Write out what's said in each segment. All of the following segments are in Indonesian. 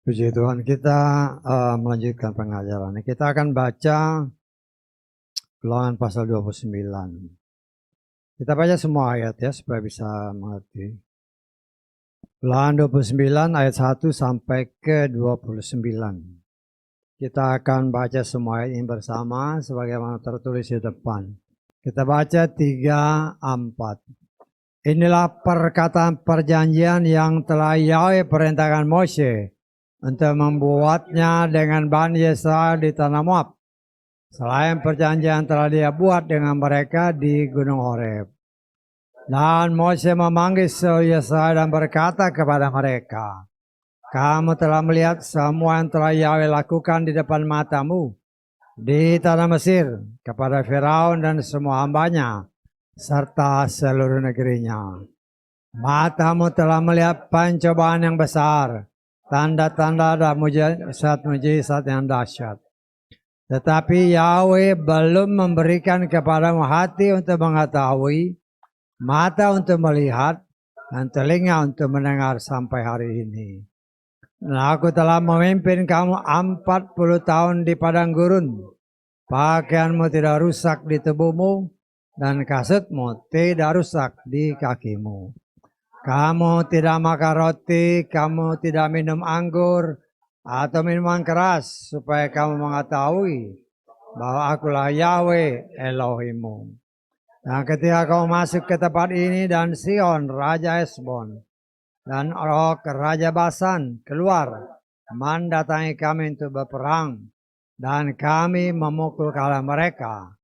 Puji Tuhan, kita melanjutkan pengajaran. Kita akan baca Ulangan pasal 29. Kita baca semua ayat ya, supaya bisa mengerti. Ulangan 29 ayat 1 sampai ke 29. Kita akan baca semua ayat ini bersama sebagaimana tertulis di depan. Kita baca 3, 4. Inilah perkataan perjanjian yang telah Yahweh perintahkan Mose untuk membuatnya dengan Bani Israel di tanah Moab, selain perjanjian telah dia buat dengan mereka di Gunung Horeb. Dan Mose memanggil seluruh Israel dan berkata kepada mereka, kamu telah melihat semua yang telah Yahweh lakukan di depan matamu di tanah Mesir kepada Firaun dan semua hambanya serta seluruh negerinya. Matamu telah melihat pencobaan yang besar, tanda-tanda dan mujizat yang dahsyat. Tetapi Yahweh belum memberikan kepadamu hati untuk mengetahui, mata untuk melihat, dan telinga untuk mendengar sampai hari ini. Nah, aku telah memimpin kamu 40 tahun di padang gurun. Pakaianmu tidak rusak di tubuhmu, dan kasutmu tidak rusak di kakimu. Kamu tidak makan roti, kamu tidak minum anggur atau minuman keras, supaya kamu mengetahui bahwa akulah Yahweh Elohimmu. Dan ketika kamu masuk ke tempat ini dan Sihon Raja Hesbon dan Og Raja Basan keluar mendatangi kami untuk berperang, dan kami memukul kalah mereka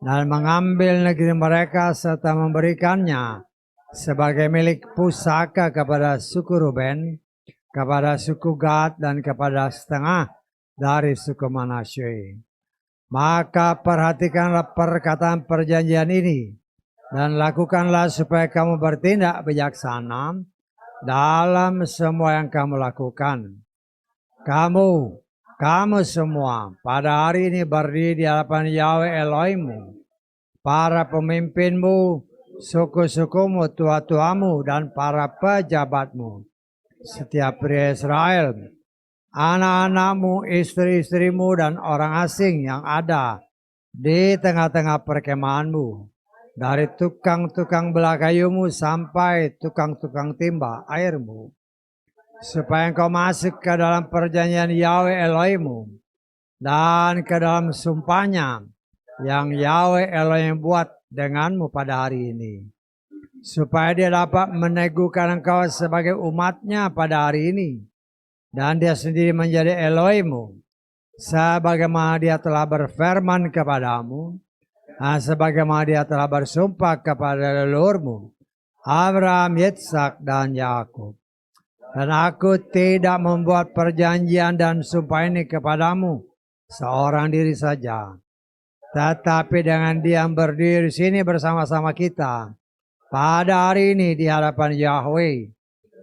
dan mengambil negeri mereka serta memberikannya sebagai milik pusaka kepada suku Ruben, kepada suku Gad, dan kepada setengah dari suku Manasye. Maka perhatikanlah perkataan perjanjian ini dan lakukanlah supaya kamu bertindak bijaksana dalam semua yang kamu lakukan. Kamu semua pada hari ini berdiri di hadapan Yahweh Elohimmu, para pemimpinmu, suku-sukumu, tua-tuamu, dan para pejabatmu, setiap pria Israel, anak-anakmu, istri-istrimu, dan orang asing yang ada di tengah-tengah perkemahanmu, dari tukang-tukang belah kayumu sampai tukang-tukang timba airmu, supaya engkau masuk ke dalam perjanjian Yahweh Elohimmu dan ke dalam sumpahnya yang Yahweh Elohim buat denganmu pada hari ini, supaya dia dapat meneguhkan engkau sebagai umatnya pada hari ini, dan dia sendiri menjadi Elohimmu, sebagaimana dia telah berfirman kepadamu, dan sebagaimana dia telah bersumpah kepada leluhurmu, Abraham, Yitzhak, dan Yakub. Dan aku tidak membuat perjanjian dan sumpah ini kepadamu seorang diri saja, tetapi dengan dia yang berdiri di sini bersama-sama kita pada hari ini di hadapan Yahweh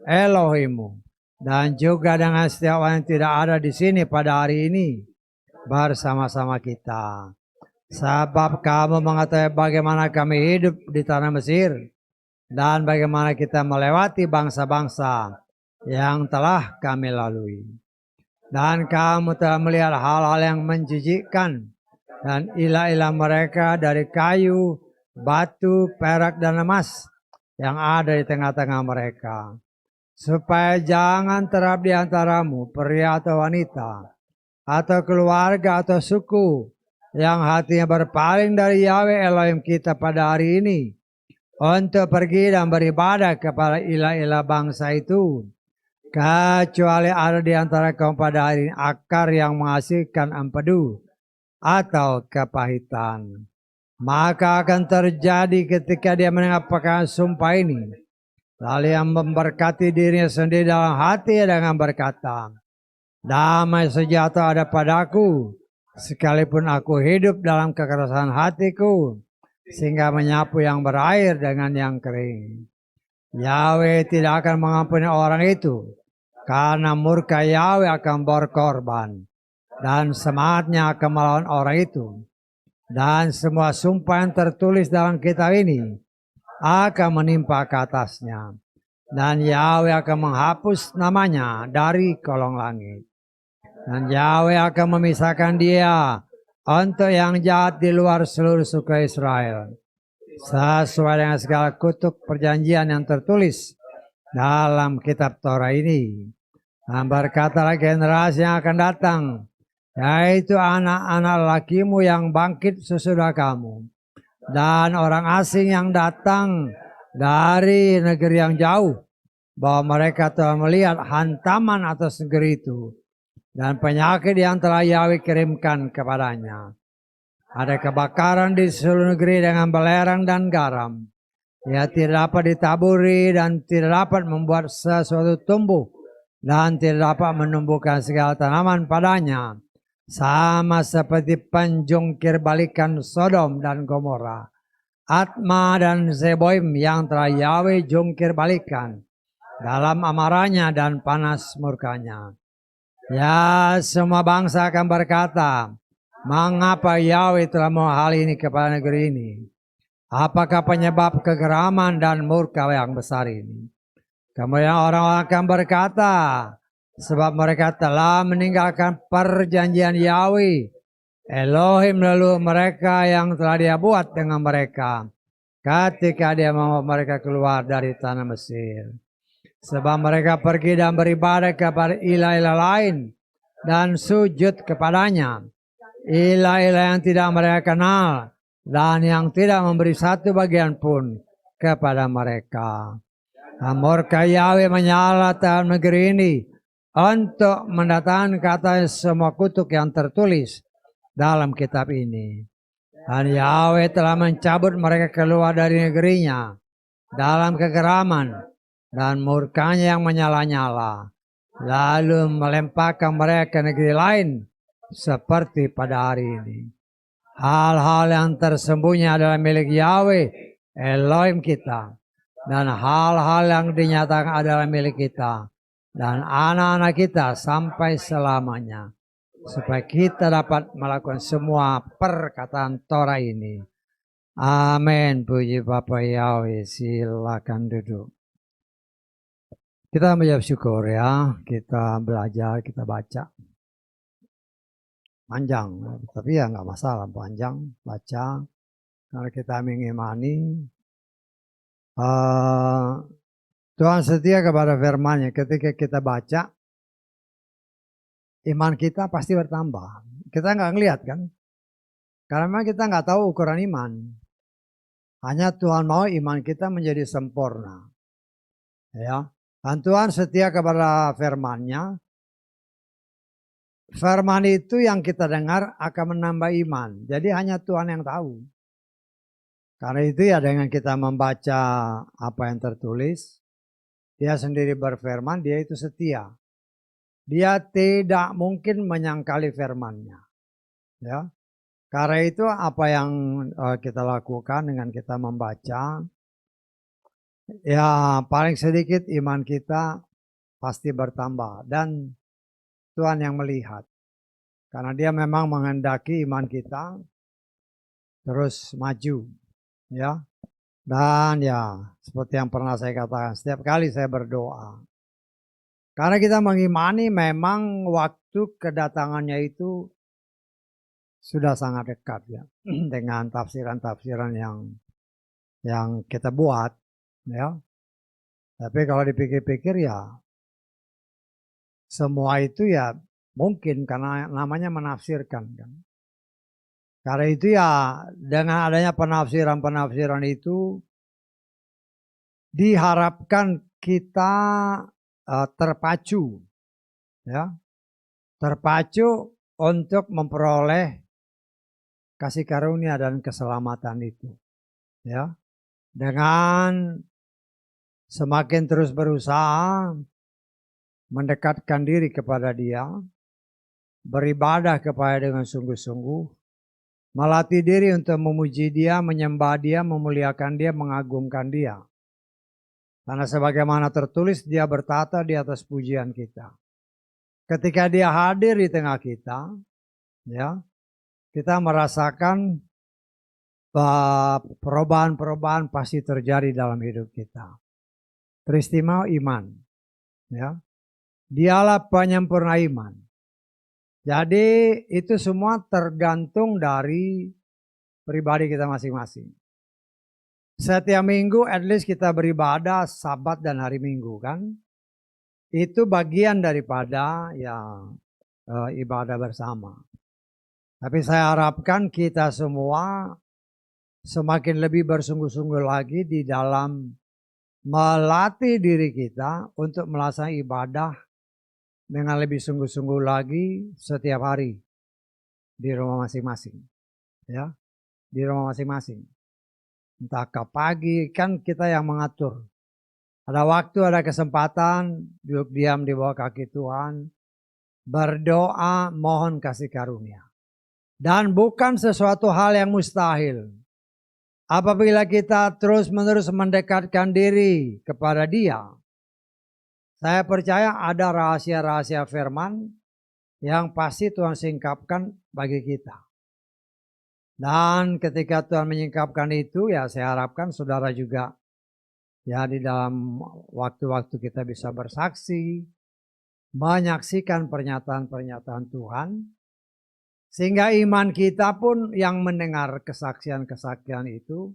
Elohimmu, dan juga dengan setiap orang yang tidak ada di sini pada hari ini bersama-sama kita. Sebab kamu mengetahui bagaimana kami hidup di tanah Mesir dan bagaimana kita melewati bangsa-bangsa yang telah kami lalui. Dan kamu telah melihat hal-hal yang menjijikkan dan ilah-ilah mereka dari kayu, batu, perak, dan emas yang ada di tengah-tengah mereka. Supaya jangan terhadap di antaramu pria atau wanita, atau keluarga atau suku yang hatinya berpaling dari Yahweh Elohim kita pada hari ini untuk pergi dan beribadah kepada ilah-ilah bangsa itu, kecuali ada di antara kaum pada hari ini akar yang menghasilkan empedu atau kepahitan. Maka akan terjadi ketika dia mendengar sumpah ini, lalu yang memberkati dirinya sendiri dalam hati dengan berkata, damai sejahtera ada padaku, sekalipun aku hidup dalam kekerasan hatiku, sehingga menyapu yang berair dengan yang kering. Yahweh tidak akan mengampuni orang itu, karena murka Yahweh akan berkorban, dan semangatnya akan melawan orang itu. Dan semua sumpah yang tertulis dalam kitab ini akan menimpa ke atasnya. Dan Yahweh akan menghapus namanya dari kolong langit. Dan Yahweh akan memisahkan dia untuk yang jahat di luar seluruh suku Israel. Sesuai dengan segala kutuk perjanjian yang tertulis dalam kitab Torah ini. Dan berkatalah generasi yang akan datang, yaitu anak-anak lakimu yang bangkit sesudah kamu, dan orang asing yang datang dari negeri yang jauh, bahwa mereka telah melihat hantaman atas negeri itu, dan penyakit yang telah Yahweh kirimkan kepadanya. Ada kebakaran di seluruh negeri dengan belerang dan garam. Ia tidak dapat ditaburi dan tidak dapat membuat sesuatu tumbuh dan tidak dapat menumbuhkan segala tanaman padanya. Sama seperti penjungkir balikan Sodom dan Gomora, Atma dan Zeboim yang telah Yahweh jungkir balikan dalam amarahnya dan panas murkanya. Ya, semua bangsa akan berkata, mengapa Yahweh telah mau hal ini kepada negeri ini? Apakah penyebab kegeraman dan murka yang besar ini? Kemudian orang akan berkata, sebab mereka telah meninggalkan perjanjian Yahweh, Elohim lalu mereka yang telah dia buat dengan mereka, ketika dia membawa mereka keluar dari tanah Mesir. Sebab mereka pergi dan beribadah kepada ilah-ilah lain dan sujud kepadanya. Ilah-ilah yang tidak mereka kenal dan yang tidak memberi satu bagian pun kepada mereka. Murka Yahweh menyala dalam negeri ini untuk mendatangkan kata semua kutuk yang tertulis dalam kitab ini. Dan Yahweh telah mencabut mereka keluar dari negerinya dalam kegeraman dan murkanya yang menyala-nyala, lalu melemparkan mereka ke negeri lain seperti pada hari ini. Hal-hal yang tersembunyi adalah milik Yahweh, Elohim kita. Dan hal-hal yang dinyatakan adalah milik kita dan anak-anak kita sampai selamanya. Supaya kita dapat melakukan semua perkataan Torah ini. Amin. Puji Bapa Yahweh. Silakan duduk. Kita menjawab syukur ya. Kita belajar, kita baca. Panjang, tapi ya nggak masalah, panjang baca. Kalau kita mengimani Tuhan setia kepada firman-Nya. Ketika kita baca, iman kita pasti bertambah. Kita nggak ngelihat kan? Karena memang kita nggak tahu ukuran iman. Hanya Tuhan mau iman kita menjadi sempurna. Ya, dan Tuhan setia kepada firman-Nya. Firman itu yang kita dengar akan menambah iman. Jadi hanya Tuhan yang tahu. Karena itu ya dengan kita membaca apa yang tertulis, dia sendiri berfirman, dia itu setia. Dia tidak mungkin menyangkali firman-Nya. Ya. Karena itu apa yang kita lakukan dengan kita membaca, ya paling sedikit iman kita pasti bertambah. Dan Tuhan yang melihat. Karena dia memang menghendaki iman kita terus maju. Ya. Dan ya seperti yang pernah saya katakan, setiap kali saya berdoa. Karena kita mengimani memang waktu kedatangannya itu sudah sangat dekat ya. Dengan tafsiran-tafsiran yang kita buat. Ya. Tapi kalau dipikir-pikir ya semua itu ya mungkin karena namanya menafsirkan kan. Karena itu ya dengan adanya penafsiran-penafsiran itu diharapkan kita terpacu, ya, terpacu untuk memperoleh kasih karunia dan keselamatan itu, ya, dengan semakin terus berusaha mendekatkan diri kepada Dia, beribadah kepada dengan sungguh-sungguh, melatih diri untuk memuji Dia, menyembah Dia, memuliakan Dia, mengagungkan Dia. Karena sebagaimana tertulis, Dia bertata di atas pujian kita. Ketika Dia hadir di tengah kita, ya, kita merasakan perubahan-perubahan pasti terjadi dalam hidup kita. Teristimewa iman, ya. Dialah penyempurna iman. Jadi itu semua tergantung dari pribadi kita masing-masing. Setiap minggu at least kita beribadah Sabat dan hari Minggu kan. Itu bagian daripada ya ibadah bersama. Tapi saya harapkan kita semua semakin lebih bersungguh-sungguh lagi di dalam melatih diri kita untuk melaksanakan ibadah dengan lebih sungguh-sungguh lagi setiap hari di rumah masing-masing, ya, di rumah masing-masing. Entah ke pagi kan kita yang mengatur. Ada waktu, ada kesempatan duduk diam di bawah kaki Tuhan, berdoa, mohon kasih karunia. Dan bukan sesuatu hal yang mustahil. Apabila kita terus-menerus mendekatkan diri kepada Dia, saya percaya ada rahasia-rahasia firman yang pasti Tuhan singkapkan bagi kita. Dan ketika Tuhan menyingkapkan itu, ya saya harapkan saudara juga ya di dalam waktu-waktu kita bisa bersaksi, menyaksikan pernyataan-pernyataan Tuhan, sehingga iman kita pun yang mendengar kesaksian-kesaksian itu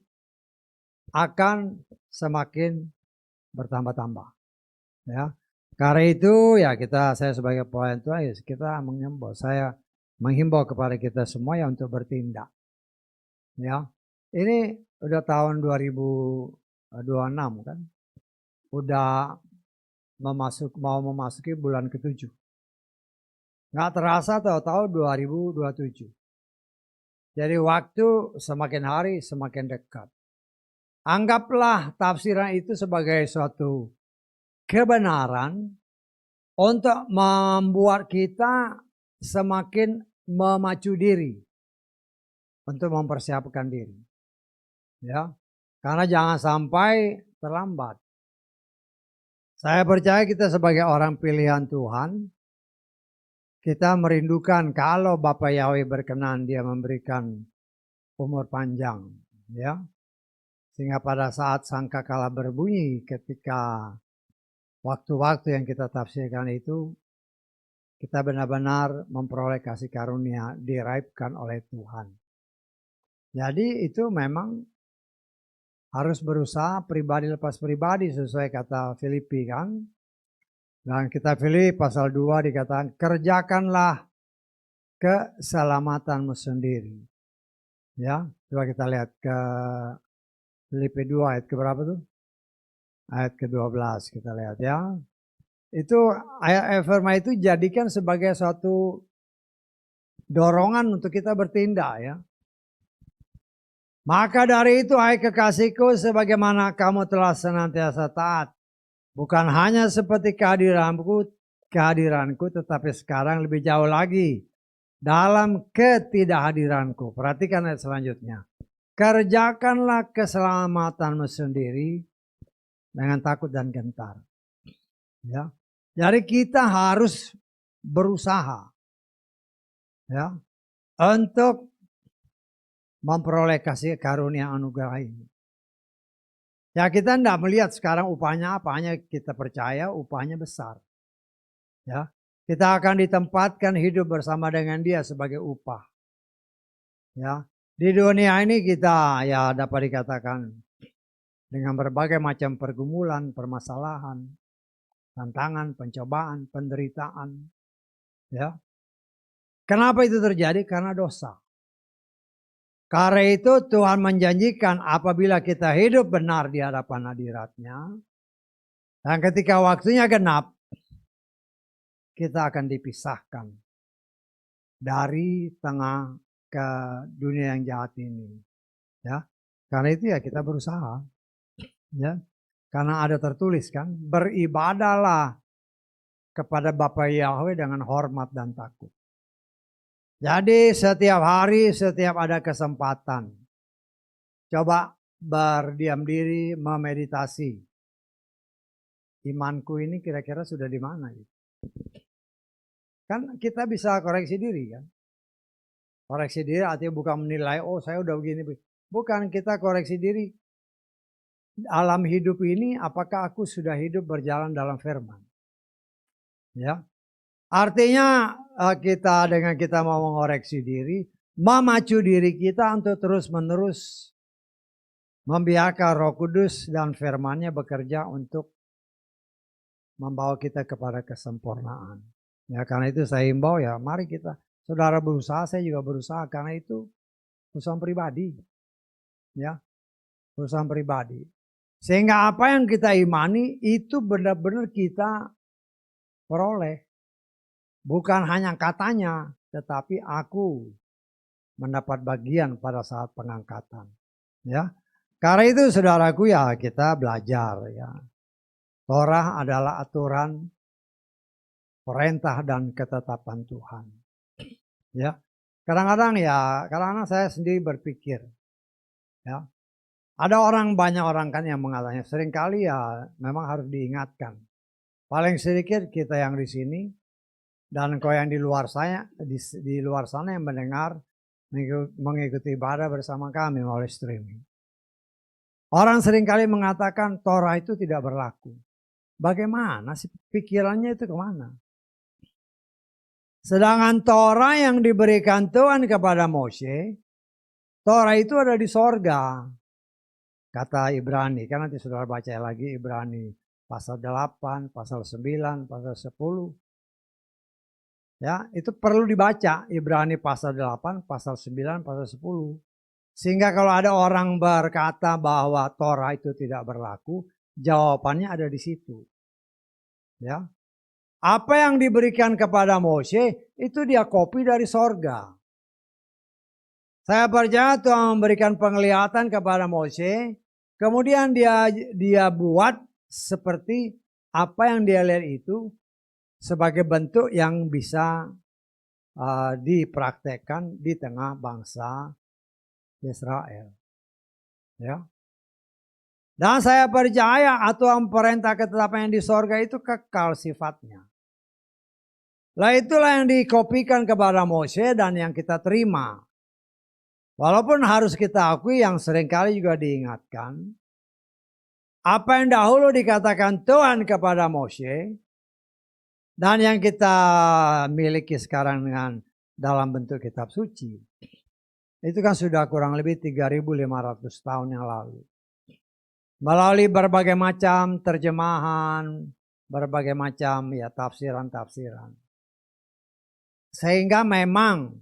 akan semakin bertambah-tambah. Ya, karena itu ya saya sebagai pelayan Tuhan, ya kita menghimbau kepada kita semua ya untuk bertindak. Ya, ini udah tahun 2026 kan, udah mau memasuki bulan ke-7. Nggak terasa tahu-tahu 2027. Jadi waktu semakin hari semakin dekat. Anggaplah tafsiran itu sebagai suatu kebenaran untuk membuat kita semakin memacu diri untuk mempersiapkan diri. Ya. Karena jangan sampai terlambat. Saya percaya kita sebagai orang pilihan Tuhan, kita merindukan kalau Bapa Yahweh berkenan Dia memberikan umur panjang, ya. Sehingga pada saat sangkakala berbunyi ketika waktu-waktu yang kita tafsirkan itu, kita benar-benar memperoleh kasih karunia diraihkan oleh Tuhan. Jadi itu memang harus berusaha pribadi lepas pribadi sesuai kata Filipi kan. Dan kita Filipi pasal 2 dikatakan kerjakanlah keselamatanmu sendiri. Ya, coba kita lihat ke Filipi 2 ayat ke berapa tuh? Ayat ke-12 kita lihat ya. Itu ayat firman itu jadikan sebagai suatu dorongan untuk kita bertindak ya. Maka dari itu hai kekasihku, sebagaimana kamu telah senantiasa taat, bukan hanya seperti kehadiranku, tetapi sekarang lebih jauh lagi dalam ketidakhadiranku. Perhatikan ayat selanjutnya. Kerjakanlah keselamatanmu sendiri dengan takut dan gentar. Ya. Jadi kita harus berusaha ya untuk memperoleh kasih karunia anugerah ini. Ya kita tidak melihat sekarang upahnya apa, hanya kita percaya upahnya besar. Ya, kita akan ditempatkan hidup bersama dengan Dia sebagai upah. Ya, di dunia ini kita ya dapat dikatakan dengan berbagai macam pergumulan, permasalahan, tantangan, pencobaan, penderitaan. Ya, kenapa itu terjadi? Karena dosa. Karena itu Tuhan menjanjikan apabila kita hidup benar di hadapan hadirat-Nya, dan ketika waktunya genap, kita akan dipisahkan dari tengah ke dunia yang jahat ini. Ya, karena itu ya kita berusaha. Ya, karena ada tertulis kan, beribadahlah kepada Bapa Yahweh dengan hormat dan takut. Jadi setiap hari, setiap ada kesempatan, coba berdiam diri, memeditasi. Imanku ini kira-kira sudah di mana? Kan kita bisa koreksi diri kan. Koreksi diri artinya bukan menilai, oh saya udah begini. Bukan kita koreksi diri. Alam hidup ini apakah aku sudah hidup berjalan dalam firman? Ya. Artinya dengan kita mau mengoreksi diri, memacu diri kita untuk terus-menerus membiarkan Roh Kudus dan firman-Nya bekerja untuk membawa kita kepada kesempurnaan. Ya, karena itu saya himbau ya, mari kita, saudara berusaha, saya juga berusaha, karena itu urusan pribadi. Ya, urusan pribadi. Sehingga apa yang kita imani itu benar-benar kita peroleh. Bukan hanya katanya, tetapi aku mendapat bagian pada saat pengangkatan. Ya, karena itu saudaraku ya kita belajar ya. Torah adalah aturan, perintah dan ketetapan Tuhan. Ya, kadang-kadang saya sendiri berpikir, ya, ada banyak orang kan yang mengatakan seringkali ya memang harus diingatkan. Paling sedikit kita yang di sini dan kau yang di luar sana yang mendengar mengikuti ibadah bersama kami melalui streaming. Orang seringkali mengatakan Torah itu tidak berlaku. Bagaimana sih pikirannya itu kemana? Sedangkan Torah yang diberikan Tuhan kepada Moshe, Torah itu ada di sorga. Kata Ibrani, kan nanti saudara baca lagi Ibrani pasal 8, pasal 9, pasal 10. Ya, itu perlu dibaca Ibrani pasal 8, pasal 9, pasal 10. Sehingga kalau ada orang berkata bahwa Torah itu tidak berlaku, jawabannya ada di situ. Ya. Apa yang diberikan kepada Moshe itu dia copy dari sorga. Saya percaya Tuhan memberikan penglihatan kepada Moshe, kemudian dia buat seperti apa yang dia lihat itu sebagai bentuk yang bisa dipraktekkan di tengah bangsa Israel. Ya. Dan saya percaya aturan perintah ketetapan yang di sorga itu kekal sifatnya. Lah itulah yang dikopikan kepada Moshe dan yang kita terima. Walaupun harus kita akui yang seringkali juga diingatkan. Apa yang dahulu dikatakan Tuhan kepada Moshe dan yang kita miliki sekarang dengan dalam bentuk kitab suci. Itu kan sudah kurang lebih 3.500 tahun yang lalu. Melalui berbagai macam terjemahan, berbagai macam ya tafsiran-tafsiran. Sehingga memang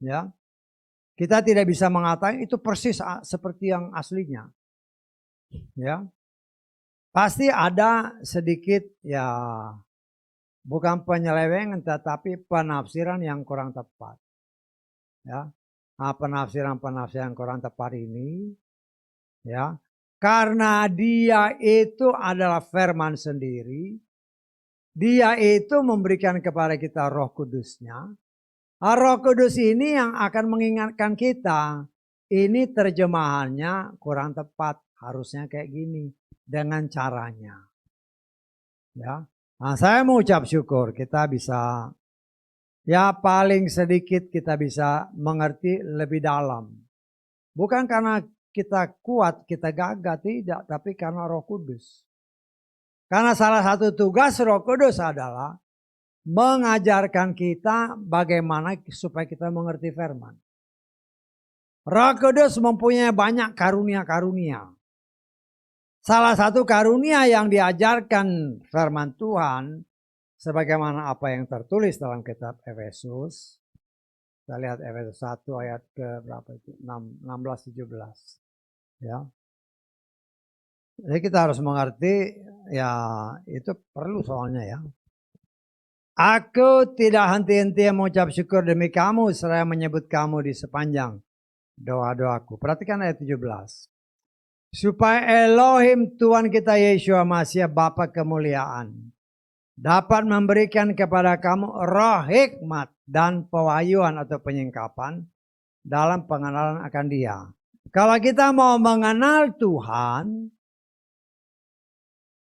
ya kita tidak bisa mengatakan itu persis seperti yang aslinya. Ya. Pasti ada sedikit ya bukan penyelewengan tetapi penafsiran yang kurang tepat. Ya. Nah, penafsiran-penafsiran yang kurang tepat ini ya karena dia itu adalah firman sendiri. Dia itu memberikan kepada kita Roh Kudusnya. Roh Kudus ini yang akan mengingatkan kita. Ini terjemahannya kurang tepat. Harusnya kayak gini. Dengan caranya. Ya. Nah, saya mau ucap syukur kita bisa. Ya paling sedikit kita bisa mengerti lebih dalam. Bukan karena kita kuat, kita gagah. Tidak. Tapi karena Roh Kudus. Karena salah satu tugas Roh Kudus adalah mengajarkan kita bagaimana supaya kita mengerti firman. Roh Kudus mempunyai banyak karunia-karunia. Salah satu karunia yang diajarkan firman Tuhan, sebagaimana apa yang tertulis dalam kitab Efesus. Kita lihat Efesus 1 ayat ke berapa itu? 16-17. Ya. Jadi kita harus mengerti ya itu perlu soalnya ya. Aku tidak henti-henti mengucap syukur demi kamu seraya menyebut kamu di sepanjang doa-doaku. Perhatikan ayat 17. Supaya Elohim Tuhan kita Yeshua Mashiach Bapa kemuliaan dapat memberikan kepada kamu roh hikmat dan pewahyuan atau penyingkapan dalam pengenalan akan Dia. Kalau kita mau mengenal Tuhan,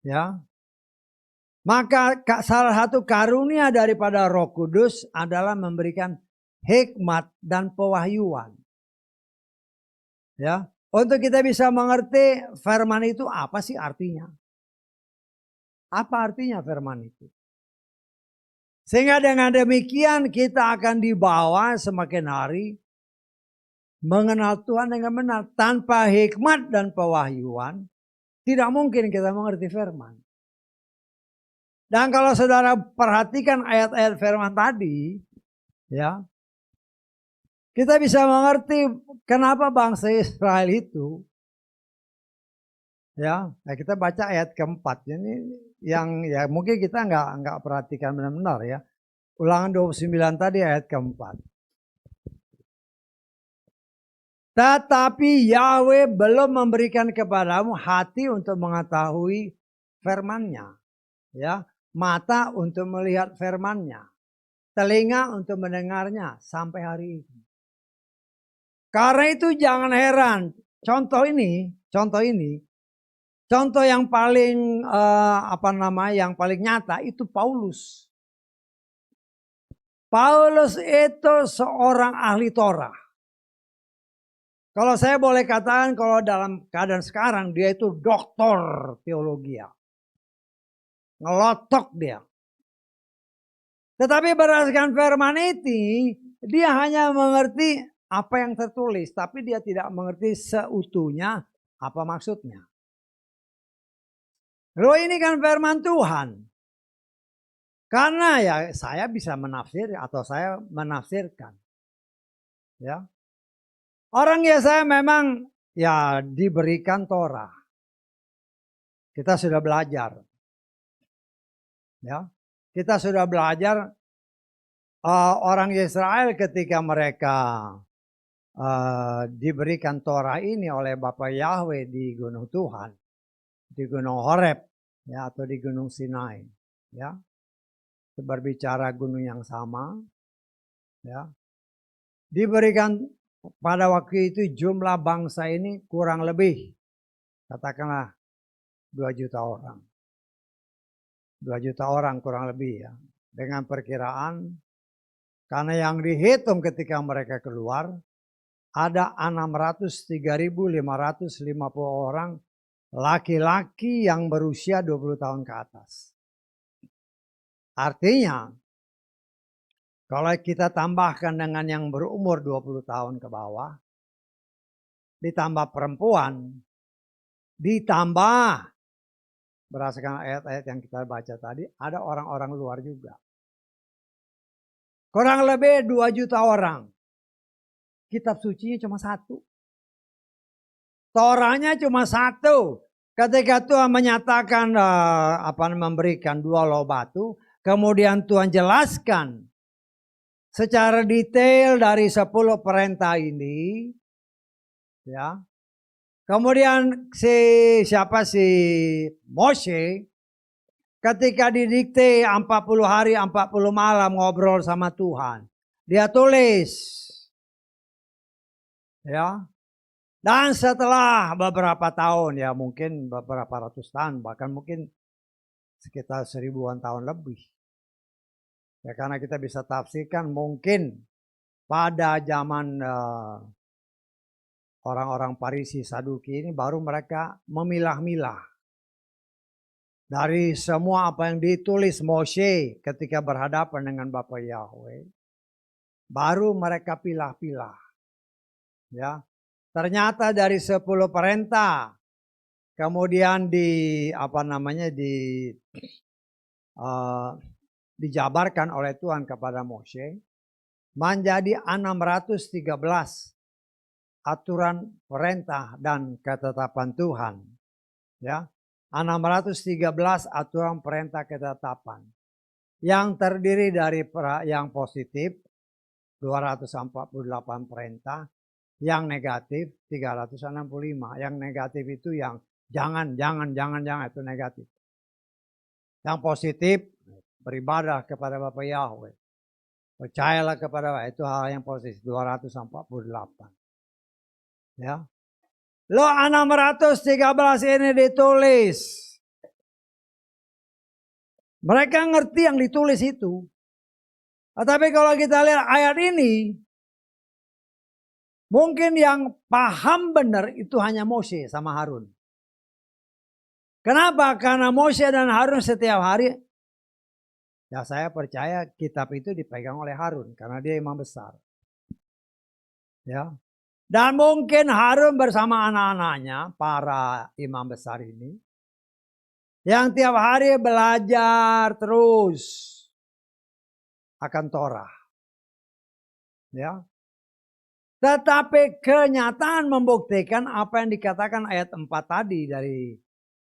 ya, maka salah satu karunia daripada Roh Kudus adalah memberikan hikmat dan pewahyuan. Ya, untuk kita bisa mengerti firman itu apa sih artinya? Apa artinya firman itu? Sehingga dengan demikian kita akan dibawa semakin hari mengenal Tuhan dengan benar. Tanpa hikmat dan pewahyuan, tidak mungkin kita mengerti firman. Dan kalau saudara perhatikan ayat-ayat firman tadi, ya, kita bisa mengerti kenapa bangsa Israel itu, ya, kita baca ayat keempat. Ini yang ya mungkin kita nggak perhatikan benar-benar ya. Ulangan 29 tadi ayat keempat. Tetapi Yahweh belum memberikan kepadamu hati untuk mengetahui firman-Nya, ya, mata untuk melihat firman-Nya, telinga untuk mendengarnya sampai hari ini. Karena itu jangan heran, contoh yang paling yang paling nyata itu Paulus. Paulus itu seorang ahli Torah. Kalau saya boleh katakan kalau dalam keadaan sekarang dia itu doktor teologi. Ngelotok dia. Tetapi berdasarkan firman ini, dia hanya mengerti apa yang tertulis. Tapi dia tidak mengerti seutuhnya apa maksudnya. Loh ini kan firman Tuhan. Karena ya saya bisa menafsir atau saya menafsirkan. Ya. Orang Yesaya memang ya diberikan Torah. Kita sudah belajar. Ya. Kita sudah belajar orang Israel ketika mereka diberikan Torah ini oleh Bapa Yahweh di Gunung Tuhan, di Gunung Horeb, ya, atau di Gunung Sinai, ya, berbicara gunung yang sama, ya, diberikan pada waktu itu jumlah bangsa ini kurang lebih, katakanlah 2 juta orang, 2 juta orang kurang lebih ya, dengan perkiraan karena yang dihitung ketika mereka keluar ada 603.550 orang laki-laki yang berusia 20 tahun ke atas. Artinya, kalau kita tambahkan dengan yang berumur 20 tahun ke bawah, ditambah perempuan, ditambah berdasarkan ayat-ayat yang kita baca tadi, ada orang-orang luar juga. Kurang lebih 2 juta orang. Kitab sucinya cuma 1. Torahnya cuma 1. Ketika Tuhan menyatakan memberikan 2 loh batu, kemudian Tuhan jelaskan secara detail dari 10 perintah ini, ya. Kemudian si Moshe ketika didikte 40 hari 40 malam ngobrol sama Tuhan, dia tulis, ya. Dan setelah beberapa tahun, ya mungkin beberapa ratus tahun, bahkan mungkin sekitar 1000-an tahun lebih. Ya karena kita bisa tafsirkan mungkin pada zaman orang-orang Farisi Saduki ini baru mereka memilah-milah dari semua apa yang ditulis Moshe ketika berhadapan dengan Bapa Yahweh. Baru mereka pilah-pilah. Ya. Ternyata dari 10 perintah kemudian dijabarkan oleh Tuhan kepada Moshe menjadi 613 aturan perintah dan ketetapan Tuhan, ya, 613 aturan perintah ketetapan yang terdiri dari yang positif 248 perintah, yang negatif 365. Yang negatif itu yang jangan itu negatif. Yang positif beribadah kepada Bapa Yahweh, percayalah kepada Allah, itu hal yang positif 248. Ya. Lo 613 ini ditulis. Mereka ngerti yang ditulis itu. Tapi kalau kita lihat ayat ini, Mungkin yang paham benar itu hanya Mose sama Harun. Kenapa? Karena Mose dan Harun setiap hari, ya saya percaya kitab itu dipegang oleh Harun karena dia imam besar. Ya. Dan mungkin Harun bersama anak-anaknya, para imam besar ini, yang tiap hari belajar terus akan Torah. Ya. Tetapi kenyataan membuktikan apa yang dikatakan ayat 4 tadi dari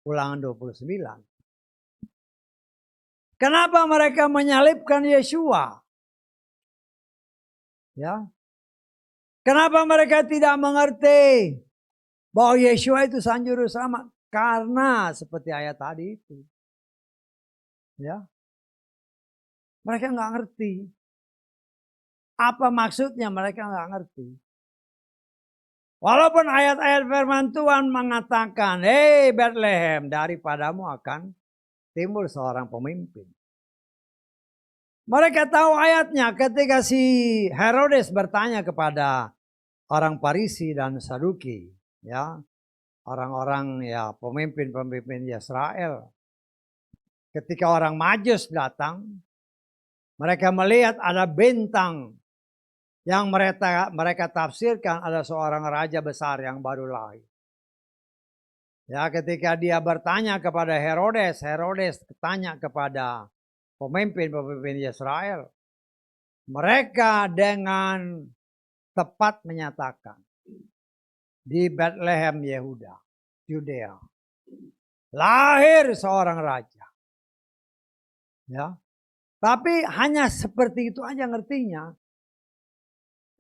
Ulangan 29. Kenapa mereka menyalibkan Yesua? Ya. Kenapa mereka tidak mengerti bahwa Yesua itu Sang Juru Selamat? Karena seperti ayat tadi itu. Ya. Mereka nggak ngerti. Apa maksudnya mereka nggak ngerti. Walaupun ayat-ayat firman Tuhan mengatakan, hei Bethlehem, daripadamu akan timbul seorang pemimpin. Mereka tahu ayatnya ketika si Herodes bertanya kepada orang Farisi dan Saduki, ya, orang-orang ya pemimpin-pemimpin Israel. Ketika orang Majus datang, mereka melihat ada bintang yang mereka tafsirkan ada seorang raja besar yang baru lahir. Ya, ketika dia bertanya kepada Herodes, Herodes bertanya kepada pemimpin-pemimpin Israel. Mereka dengan tepat menyatakan di Bethlehem Yehuda, Yudea, lahir seorang raja. Ya. Tapi hanya seperti itu aja ngertinya.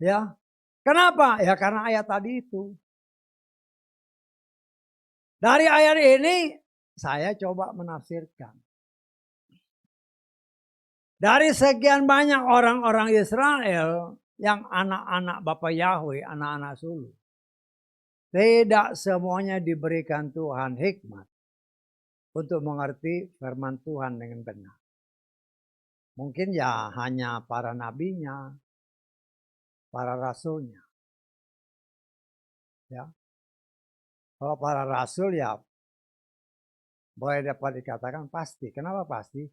Ya. Kenapa? Ya karena ayat tadi itu. Dari ayat ini saya coba menafsirkan. Dari sekian banyak orang-orang Israel yang anak-anak Bapak Yahweh, anak-anak sulung. Tidak semuanya diberikan Tuhan hikmat untuk mengerti firman Tuhan dengan benar. Mungkin ya hanya para nabinya, para rasulnya. Ya. Kalau para rasul ya boleh dapat dikatakan pasti. Kenapa pasti?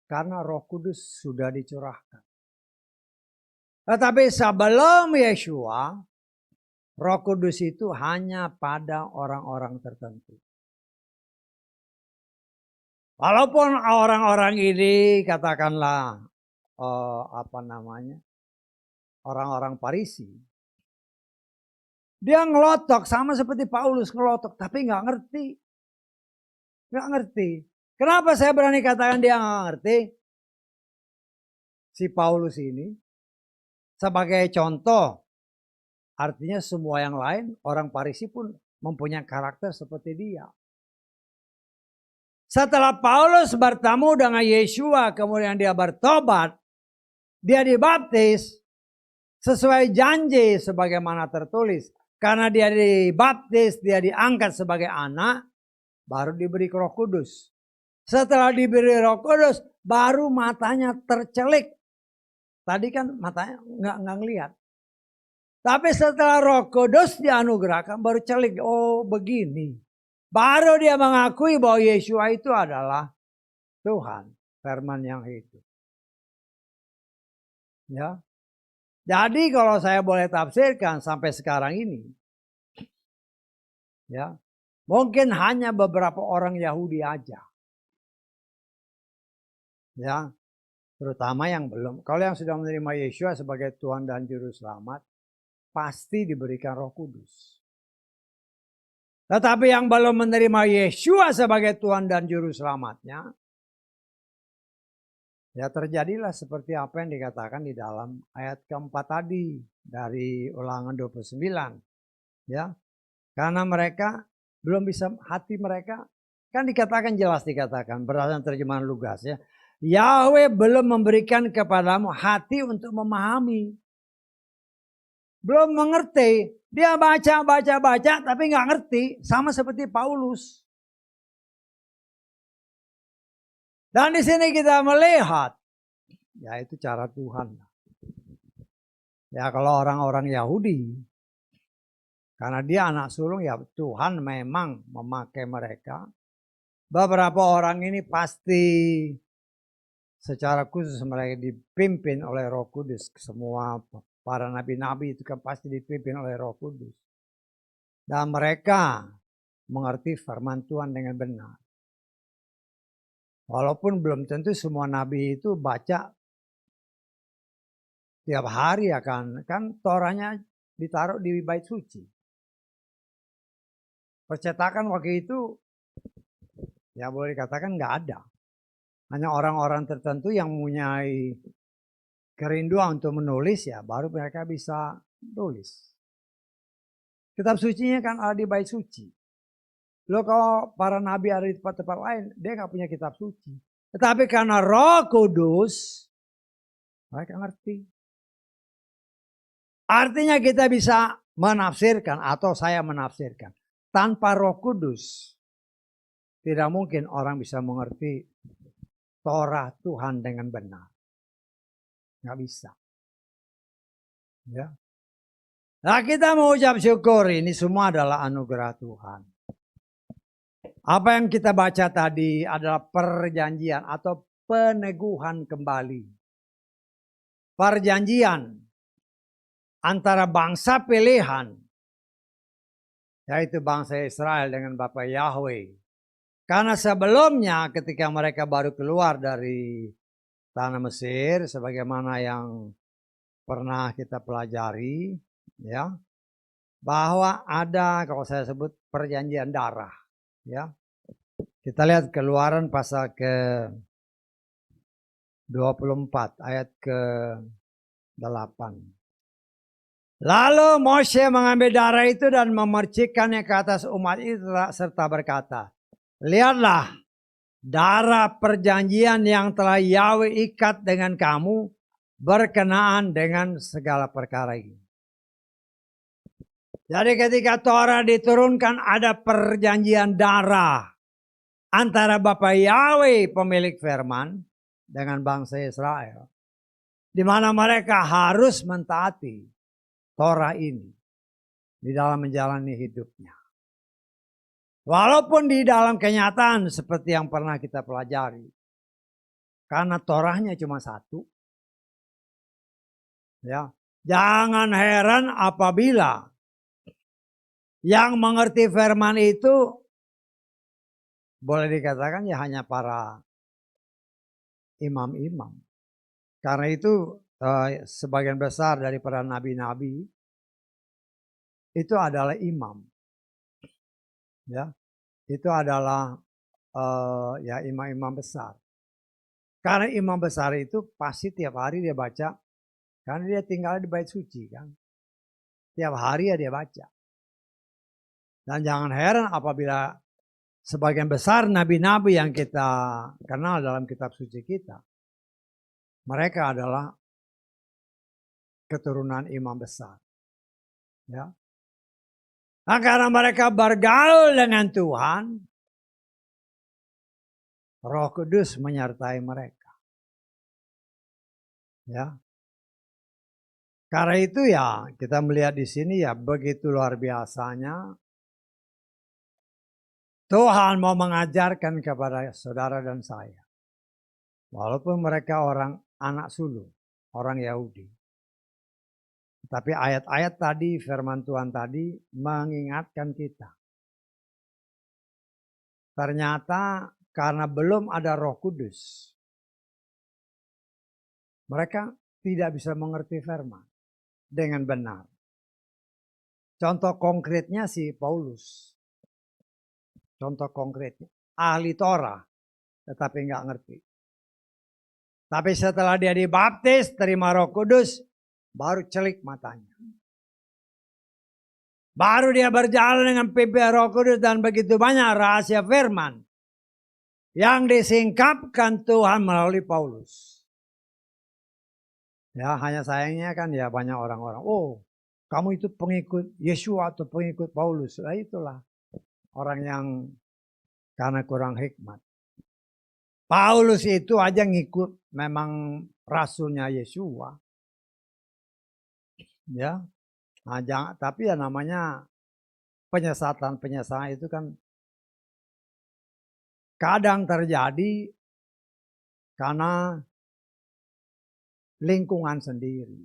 Karena Roh Kudus sudah dicurahkan. Tetapi sebelum Yesua, Roh Kudus itu hanya pada orang-orang tertentu. Walaupun orang-orang ini katakanlah orang-orang Farisi, dia ngelotok sama seperti Paulus ngelotok, tapi nggak ngerti, nggak ngerti. Kenapa saya berani katakan dia nggak ngerti? Si Paulus ini sebagai contoh, artinya semua yang lain orang Farisi pun mempunyai karakter seperti dia. Setelah Paulus bertemu dengan Yesua, kemudian dia bertobat, dia dibaptis sesuai janji sebagaimana tertulis. Karena dia dibaptis, dia diangkat sebagai anak, baru diberi Roh Kudus. Setelah diberi Roh Kudus, baru matanya tercelik. Tadi kan matanya nggak ngelihat. Tapi setelah Roh Kudus dianugerahkan, baru celik. Oh begini. Baru dia mengakui bahwa Yesua itu adalah Tuhan, firman yang hidup. Ya. Jadi kalau saya boleh tafsirkan sampai sekarang ini, ya, mungkin hanya beberapa orang Yahudi aja. Ya, terutama yang belum. Kalau yang sudah menerima Yesua sebagai Tuhan dan Juru Selamat, pasti diberikan Roh Kudus. Tetapi yang belum menerima Yesua sebagai Tuhan dan Juru Selamatnya, ya terjadilah seperti apa yang dikatakan di dalam ayat keempat tadi dari Ulangan 29. Ya, karena mereka belum bisa, hati mereka kan dikatakan jelas, dikatakan berdasarkan terjemahan Lugas ya. Yahweh belum memberikan kepadamu hati untuk memahami. Belum mengerti. Dia baca tapi nggak ngerti. Sama seperti Paulus. Dan di sini kita melihat, ya itu cara Tuhan. Ya kalau orang-orang Yahudi, Karena dia anak sulung, ya Tuhan memang memakai mereka. Beberapa orang ini pasti secara khusus mereka dipimpin oleh Roh Kudus. Semua para nabi-nabi itu kan pasti dipimpin oleh Roh Kudus. Dan mereka mengerti firman Tuhan dengan benar. Walaupun belum tentu semua nabi itu baca tiap hari ya kan Torahnya ditaruh di bait suci. Percetakan waktu itu ya boleh dikatakan nggak ada. Hanya orang-orang tertentu yang mempunyai kerinduan untuk menulis ya baru mereka bisa tulis. Kitab sucinya kan ada di bait suci. Loh kalau para nabi ada di tempat-tempat lain, dia nggak punya kitab suci. Tetapi karena Roh Kudus, mereka ngerti. Artinya kita bisa menafsirkan atau saya menafsirkan. Tanpa Roh Kudus, tidak mungkin orang bisa mengerti Torah Tuhan dengan benar. Nggak bisa. Ya. Nah kita mengucap syukur ini semua adalah anugerah Tuhan. Apa yang kita baca tadi adalah perjanjian atau peneguhan kembali. Perjanjian antara bangsa pilihan, yaitu bangsa Israel dengan Bapa Yahweh. Karena sebelumnya ketika mereka baru keluar dari tanah Mesir, sebagaimana yang pernah kita pelajari, ya, bahwa ada kalau saya sebut perjanjian darah, ya. Kita lihat Keluaran pasal ke 24 ayat ke 8. Lalu Moshe mengambil darah itu dan memercikkannya ke atas umat Israel serta berkata, lihatlah darah perjanjian yang telah Yahweh ikat dengan kamu berkenaan dengan segala perkara ini. Jadi ketika Torah diturunkan ada perjanjian darah antara Bapa Yahweh pemilik firman dengan bangsa Israel. Di mana mereka harus mentaati Torah ini di dalam menjalani hidupnya. Walaupun di dalam kenyataan seperti yang pernah kita pelajari. Karena Torahnya cuma satu. Ya, jangan heran apabila yang mengerti firman itu boleh dikatakan ya hanya para imam-imam. Karena itu sebagian besar daripada nabi-nabi itu adalah imam. Ya, itu adalah ya imam-imam besar. Karena imam besar itu pasti tiap hari dia baca, karena dia tinggal di bait suci kan. Tiap hari ya dia baca. Dan jangan heran apabila sebagian besar nabi-nabi yang kita kenal dalam kitab suci kita, mereka adalah keturunan imam besar. Ya. Nah, karena mereka bergaul dengan Tuhan, Roh Kudus menyertai mereka. Ya. Karena itu ya kita melihat di sini ya begitu luar biasanya Tuhan mau mengajarkan kepada saudara dan saya. Walaupun mereka orang anak sulung, orang Yahudi. Tapi ayat-ayat tadi, firman Tuhan tadi mengingatkan kita. Ternyata karena belum ada Roh Kudus, mereka tidak bisa mengerti firman dengan benar. Contoh konkretnya si Paulus. Contoh konkretnya, ahli Torah, tetapi nggak ngerti. Tapi setelah dia dibaptis, terima Roh Kudus, baru celik matanya. Baru dia berjalan dengan pimpin Roh Kudus dan begitu banyak rahasia firman yang disingkapkan Tuhan melalui Paulus. Ya hanya sayangnya kan ya banyak orang-orang, oh kamu itu pengikut Yesua atau pengikut Paulus. Nah itulah orang yang karena kurang hikmat. Paulus itu aja ngikut memang rasulnya Yesua. Ya. Nah, tapi ya namanya penyesatan itu kan kadang terjadi karena lingkungan sendiri.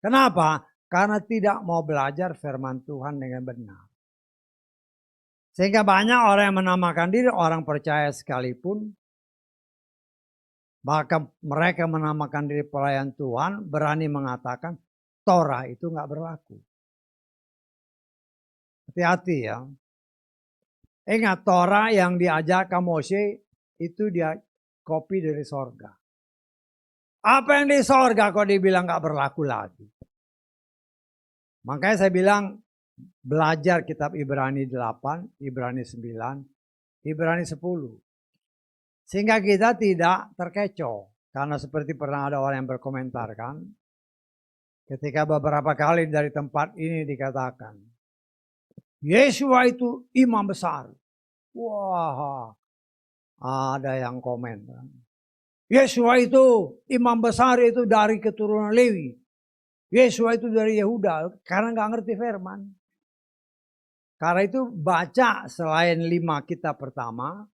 Kenapa? Karena tidak mau belajar firman Tuhan dengan benar. Sehingga banyak orang yang menamakan diri orang percaya sekalipun, bahkan mereka menamakan diri pelayan Tuhan, berani mengatakan Torah itu nggak berlaku. Hati-hati ya. Ingat, Torah yang diajarkan Mose itu dia kopi dari sorga. Apa yang di sorga kok dibilang nggak berlaku lagi? Makanya saya bilang belajar kitab Ibrani 8, Ibrani 9, Ibrani 10. Sehingga kita tidak terkecoh. Karena seperti pernah ada orang yang berkomentar kan. Ketika beberapa kali dari tempat ini dikatakan, Yesua itu imam besar. Wah, ada yang komen kan. Yesua itu imam besar itu dari keturunan Lewi. Yesua itu dari Yehuda, karena nggak ngerti firman. Karena itu baca selain 5 kitab pertama,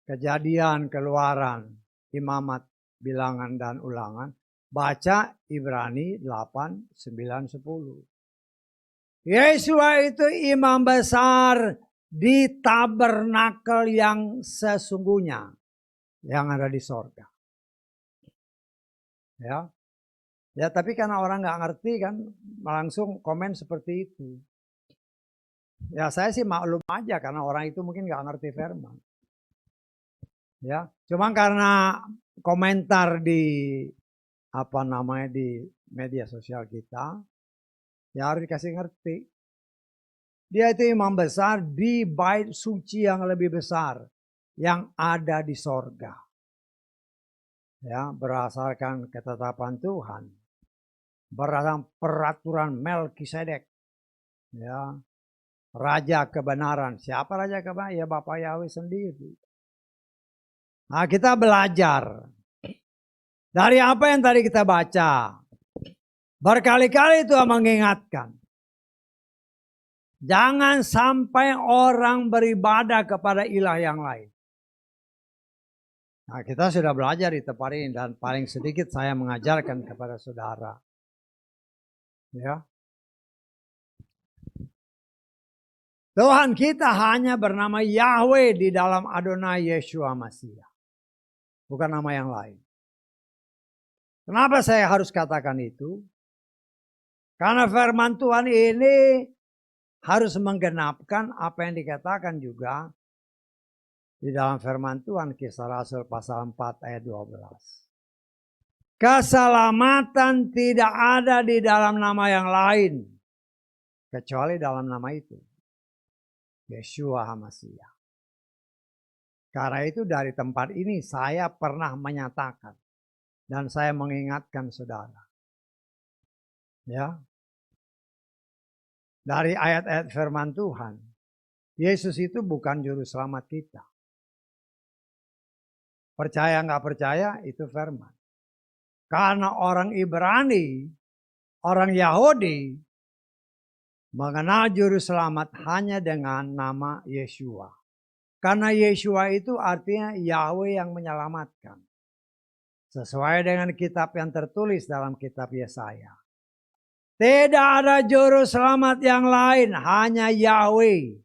Kejadian, Keluaran, Imamat, Bilangan, dan Ulangan, baca Ibrani 8, 9, 10. Yesua itu imam besar di tabernakel yang sesungguhnya, yang ada di sorga. Ya, tapi karena orang nggak ngerti kan, langsung komen seperti itu. Ya saya sih maklum aja karena orang itu mungkin nggak ngerti firman. Ya, cuma karena komentar di di media sosial kita, ya harus dikasih ngerti. Dia itu imam besar di bait suci yang lebih besar yang ada di sorga. Ya, berdasarkan ketetapan Tuhan, berdasarkan peraturan Melkisedek. Ya, raja kebenaran. Siapa raja kebenaran? Ya Bapak Yahweh sendiri. Nah, kita belajar dari apa yang tadi kita baca. Berkali-kali Tuhan mengingatkan, jangan sampai orang beribadah kepada ilah yang lain. Nah, kita sudah belajar di tempat ini dan paling sedikit saya mengajarkan kepada saudara. Ya. Tuhan kita hanya bernama Yahweh di dalam Adonai Yeshua Mashiach. Bukan nama yang lain. Kenapa saya harus katakan itu? Karena firman Tuhan ini harus menggenapkan apa yang dikatakan juga di dalam firman Tuhan, Kisah Rasul pasal 4 ayat 12. Keselamatan tidak ada di dalam nama yang lain kecuali dalam nama itu, Yeshua HaMashiach. Karena itu dari tempat ini saya pernah menyatakan dan saya mengingatkan saudara. Ya. Dari ayat-ayat firman Tuhan, Yesus itu bukan juru selamat kita. Percaya nggak percaya itu firman. Karena orang Ibrani, orang Yahudi mengenal juru selamat hanya dengan nama Yeshua. Karena Yeshua itu artinya Yahweh yang menyelamatkan. Sesuai dengan kitab yang tertulis dalam kitab Yesaya. Tidak ada juru selamat yang lain, hanya Yahweh.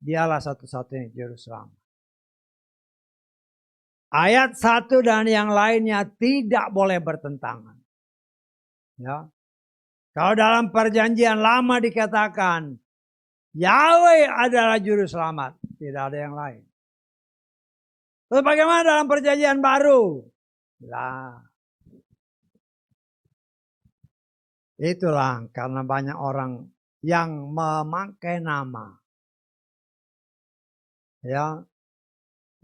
Dialah satu-satunya juru selamat. Ayat 1 dan yang lainnya tidak boleh bertentangan. Ya. Kalau dalam perjanjian lama dikatakan Yahweh adalah juru selamat, tidak ada yang lain. Terus bagaimana dalam perjanjian baru? Lah, itulah karena banyak orang yang memakai nama, ya,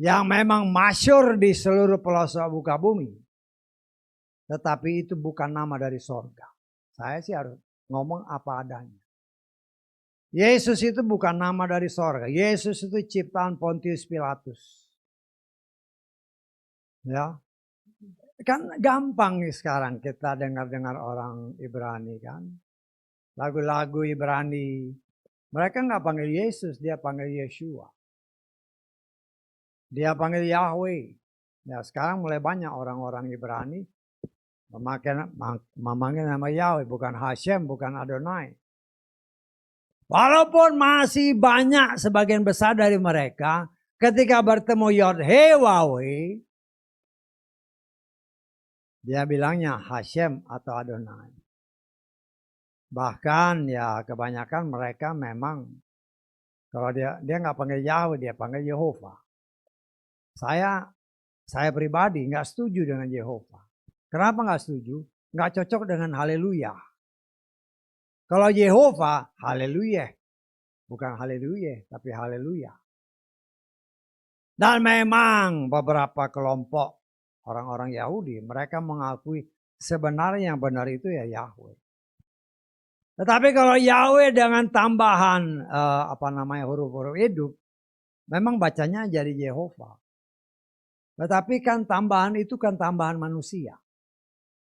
yang memang masyhur di seluruh pelosok muka bumi, tetapi itu bukan nama dari sorga. Saya sih harus ngomong apa adanya. Yesus itu bukan nama dari sorga. Yesus itu ciptaan Pontius Pilatus. Ya, kan gampang nih sekarang kita dengar-dengar orang Ibrani kan. Lagu-lagu Ibrani Mereka nggak panggil Yesus, dia panggil Yeshua. Dia panggil Yahweh. Ya, sekarang mulai banyak orang-orang Ibrani memanggil nama Yahweh, bukan Hashem, bukan Adonai. Walaupun masih banyak sebagian besar dari mereka ketika bertemu Yod-Heh-Wah-Weh, dia bilangnya Hashem atau Adonai. Bahkan ya kebanyakan mereka memang kalau dia nggak panggil Yahweh, dia panggil Yehova. Saya pribadi nggak setuju dengan Yehova. Kenapa nggak setuju? Nggak cocok dengan haleluya. Kalau Yehova, haleluya. Bukan haleluya, tapi haleluya. Dan memang beberapa kelompok orang-orang Yahudi, mereka mengakui sebenarnya yang benar itu ya Yahweh. Tetapi kalau Yahweh dengan tambahan huruf-huruf hidup, memang bacanya jadi Yehova. Tetapi kan tambahan itu kan tambahan manusia.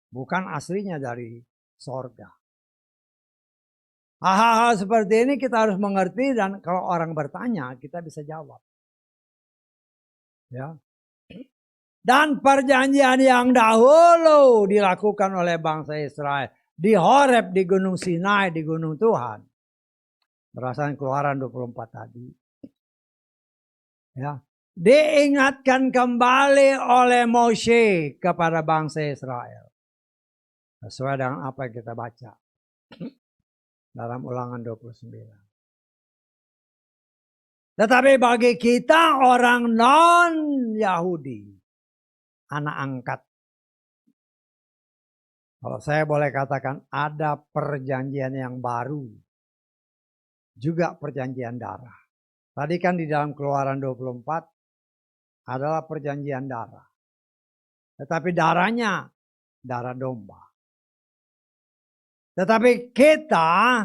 Bukan aslinya dari sorga. Hal-hal seperti ini kita harus mengerti dan kalau orang bertanya kita bisa jawab. Ya. Dan perjanjian yang dahulu dilakukan oleh bangsa Israel di Horeb, di Gunung Sinai, di Gunung Tuhan. Berdasarkan Keluaran 24 tadi. Ya. Diingatkan kembali oleh Moshe kepada bangsa Israel. Sesuai dengan apa yang kita baca dalam Ulangan 29. Tetapi bagi kita orang non-Yahudi, anak angkat. Kalau saya boleh katakan ada perjanjian yang baru. Juga perjanjian darah. Tadi kan di dalam Keluaran 24 adalah perjanjian darah. Tetapi darahnya darah domba. Tetapi kita,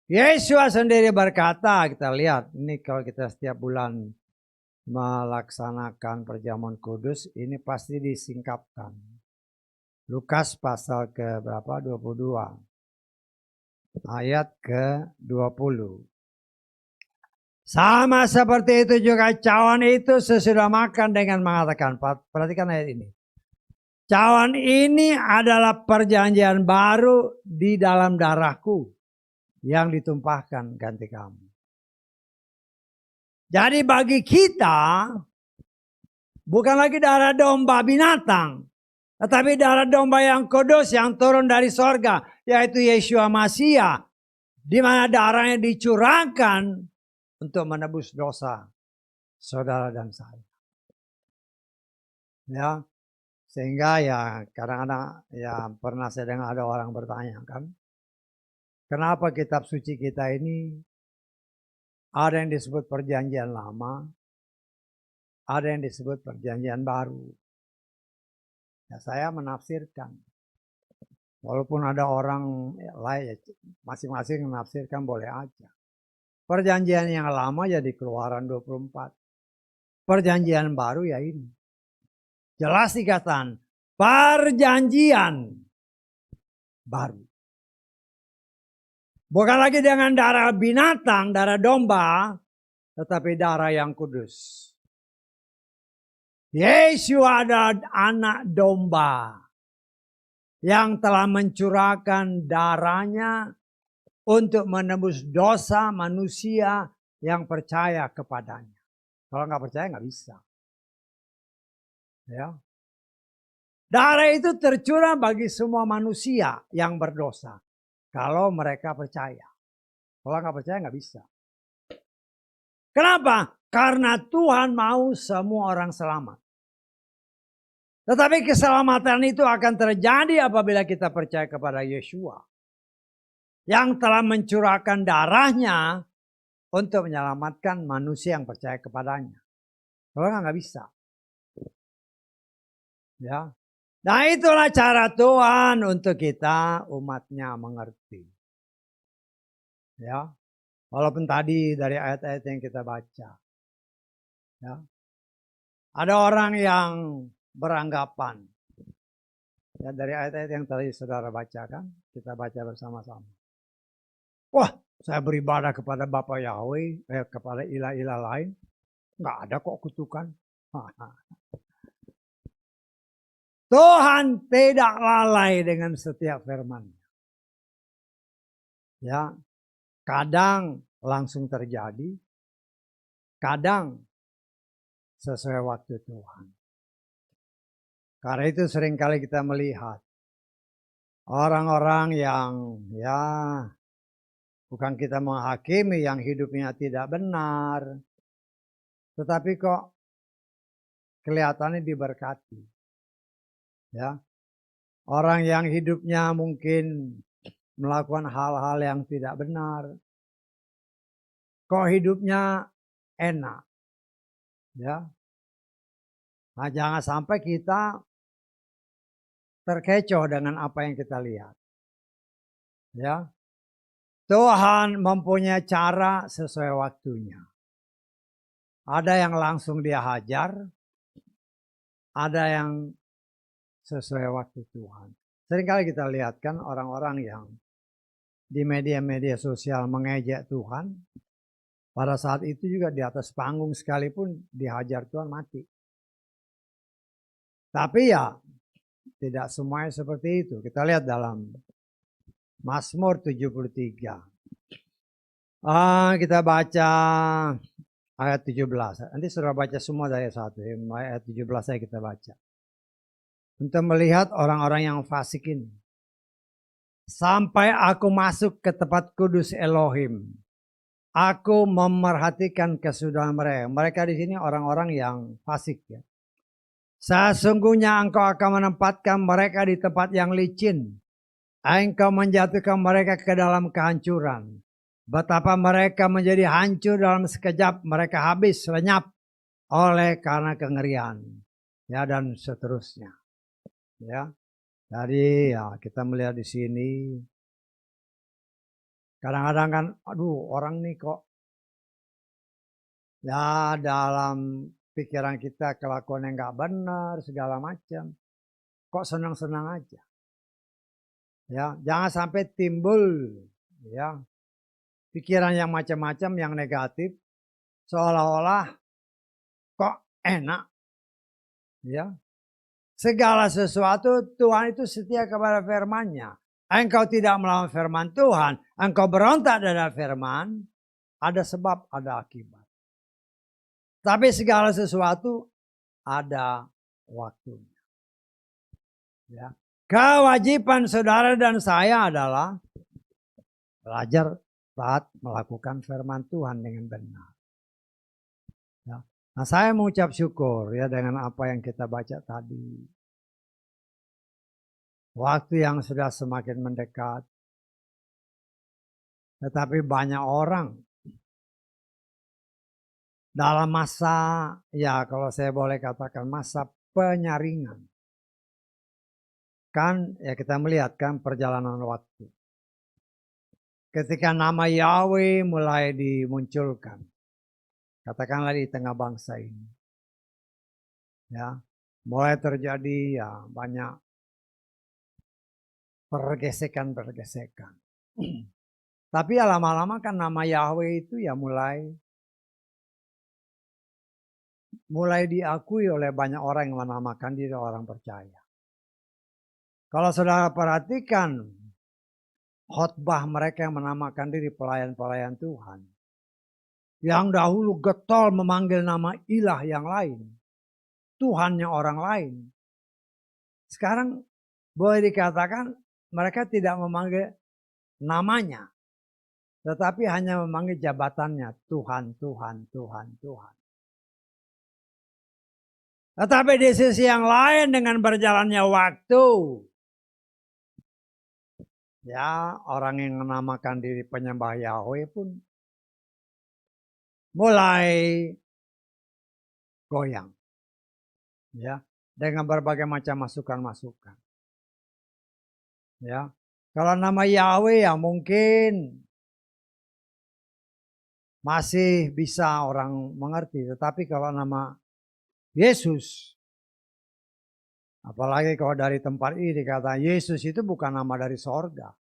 Yesus sendiri berkata, kita lihat ini kalau kita setiap bulan melaksanakan perjamuan kudus, ini pasti disingkapkan. Lukas pasal ke berapa? 22. Ayat ke-20. Sama seperti itu juga cawan itu sesudah makan dengan mengatakan, perhatikan ayat ini. Cawan ini adalah perjanjian baru di dalam darahku yang ditumpahkan ganti kamu. Jadi bagi kita bukan lagi darah domba binatang, tetapi darah domba yang kudus yang turun dari sorga, yaitu Yeshua Mashiach, di mana darahnya dicurahkan untuk menebus dosa saudara dan saya. Ya, sehingga ya kadang-kadang ya pernah saya dengar ada orang bertanya kan, kenapa kitab suci kita ini ada yang disebut perjanjian lama, ada yang disebut perjanjian baru. Ya, saya menafsirkan. Walaupun ada orang lain, masing-masing menafsirkan boleh aja. Perjanjian yang lama ya di Keluaran 24. Perjanjian baru ya ini. Jelas dikatakan perjanjian baru. Bukan lagi dengan darah binatang, darah domba, tetapi darah yang kudus. Yesus adalah anak domba yang telah mencurahkan darahnya untuk menebus dosa manusia yang percaya kepadanya. Kalau nggak percaya nggak bisa. Ya. Darah itu tercurah bagi semua manusia yang berdosa. Kalau mereka percaya. Kalau nggak percaya nggak bisa. Kenapa? Karena Tuhan mau semua orang selamat. Tetapi keselamatan itu akan terjadi apabila kita percaya kepada Yeshua. Yang telah mencurahkan darahnya untuk menyelamatkan manusia yang percaya kepadanya. Kalau nggak bisa. Ya. Nah itulah cara Tuhan untuk kita umatnya mengerti. Ya. Walaupun tadi dari ayat-ayat yang kita baca. Ya. Ada orang yang beranggapan. Ya, dari ayat-ayat yang tadi saudara bacakan, kita baca bersama-sama. Wah, Saya beribadah kepada Bapa Yahweh, kepada ilah-ilah lain. Nggak ada kok kutukan. Tuhan tidak lalai dengan setiap firman. Ya, kadang langsung terjadi, kadang sesuai waktu Tuhan. Karena itu seringkali kita melihat orang-orang yang ya bukan kita menghakimi yang hidupnya tidak benar, tetapi kok kelihatannya diberkati. Ya, orang yang hidupnya mungkin melakukan hal-hal yang tidak benar, kok hidupnya enak. Ya, nah jangan sampai kita terkecoh dengan apa yang kita lihat. Ya, Tuhan mempunyai cara sesuai waktunya. Ada yang langsung dia hajar, ada yang sesuai waktu Tuhan. Seringkali kita lihat kan orang-orang yang di media-media sosial mengejek Tuhan, pada saat itu juga di atas panggung sekalipun dihajar Tuhan mati. Tapi ya tidak semuanya seperti itu. Kita lihat dalam Mazmur 73. Kita baca ayat 17. Nanti sudah baca semua dari ayat 1. Ayat 17 saya kita baca. Untuk melihat orang-orang yang fasik ini. Sampai aku masuk ke tempat kudus Elohim. Aku memerhatikan kesudahan mereka. Mereka di sini orang-orang yang fasik ya. Sesungguhnya engkau akan menempatkan mereka di tempat yang licin. Engkau menjatuhkan mereka ke dalam kehancuran. Betapa mereka menjadi hancur dalam sekejap. Mereka habis lenyap oleh karena kengerian. Ya dan seterusnya. Ya. Jadi ya kita melihat di sini. Kadang-kadang kan aduh orang nih kok. Ya dalam pikiran kita kelakuan yang gak benar segala macam. Kok senang-senang aja. Ya, jangan sampai timbul ya pikiran yang macam-macam yang negatif seolah-olah kok enak. Ya. Segala sesuatu Tuhan itu setia kepada firman-Nya. Engkau tidak melawan firman Tuhan, engkau berontak dari firman, ada sebab, ada akibat. Tapi segala sesuatu ada waktunya. Ya. Kewajiban saudara dan saya adalah belajar saat melakukan firman Tuhan dengan benar. Ya. Nah saya mengucap syukur ya dengan apa yang kita baca tadi. Waktu yang sudah semakin mendekat. Tetapi banyak orang dalam masa, ya kalau saya boleh katakan masa penyaringan. Kan ya kita melihat kan perjalanan waktu. Ketika nama Yahweh mulai dimunculkan. Katakanlah di tengah bangsa ini. Ya, mulai terjadi ya banyak pergesekan. Tapi ya lama-lama kan nama Yahweh itu ya mulai diakui oleh banyak orang yang menamakan diri orang percaya. Kalau saudara perhatikan khotbah mereka yang menamakan diri pelayan-pelayan Tuhan. Yang dahulu getol memanggil nama ilah yang lain. Tuhannya orang lain. Sekarang boleh dikatakan mereka tidak memanggil namanya. Tetapi hanya memanggil jabatannya. Tuhan, Tuhan, Tuhan, Tuhan. Tetapi di sisi yang lain dengan berjalannya waktu. Ya, orang yang menamakan diri penyembah Yahweh pun mulai goyang. Ya, dengan berbagai macam masukan-masukan. Ya. Kalau nama Yahweh ya mungkin masih bisa orang mengerti, tetapi kalau nama Yesus, apalagi kalau dari tempat ini dikata Yesus itu bukan nama dari sorga.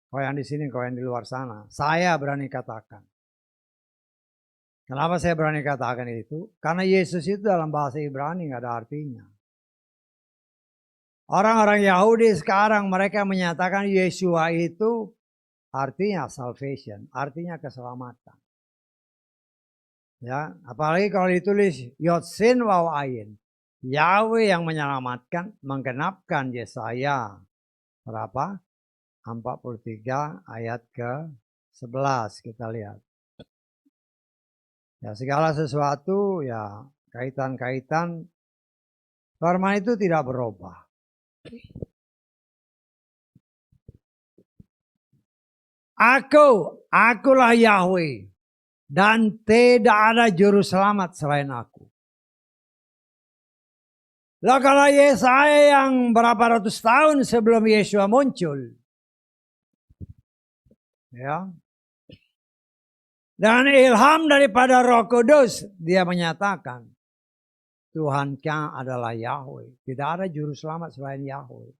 Kau yang di sini, kau yang di luar sana. Saya berani katakan. Kenapa saya berani katakan itu? Karena Yesus itu dalam bahasa Ibrani nggak ada artinya. Orang-orang Yahudi sekarang mereka menyatakan Yeshua itu artinya salvation, artinya keselamatan. Ya, apalagi kalau ditulis Yotsin Waw Ayin, Yahweh yang menyelamatkan, menggenapkan Yesaya berapa? 43 ayat ke-11 kita lihat. Ya, segala sesuatu ya kaitan-kaitan firman itu tidak berubah. Akulah Yahweh, dan tidak ada juru selamat selain aku. Lah kalau Yesaya yang berapa ratus tahun sebelum Yeshua muncul, ya, dan ilham daripada Roh Kudus, dia menyatakan Tuhan kita adalah Yahweh, tidak ada juru selamat selain Yahweh.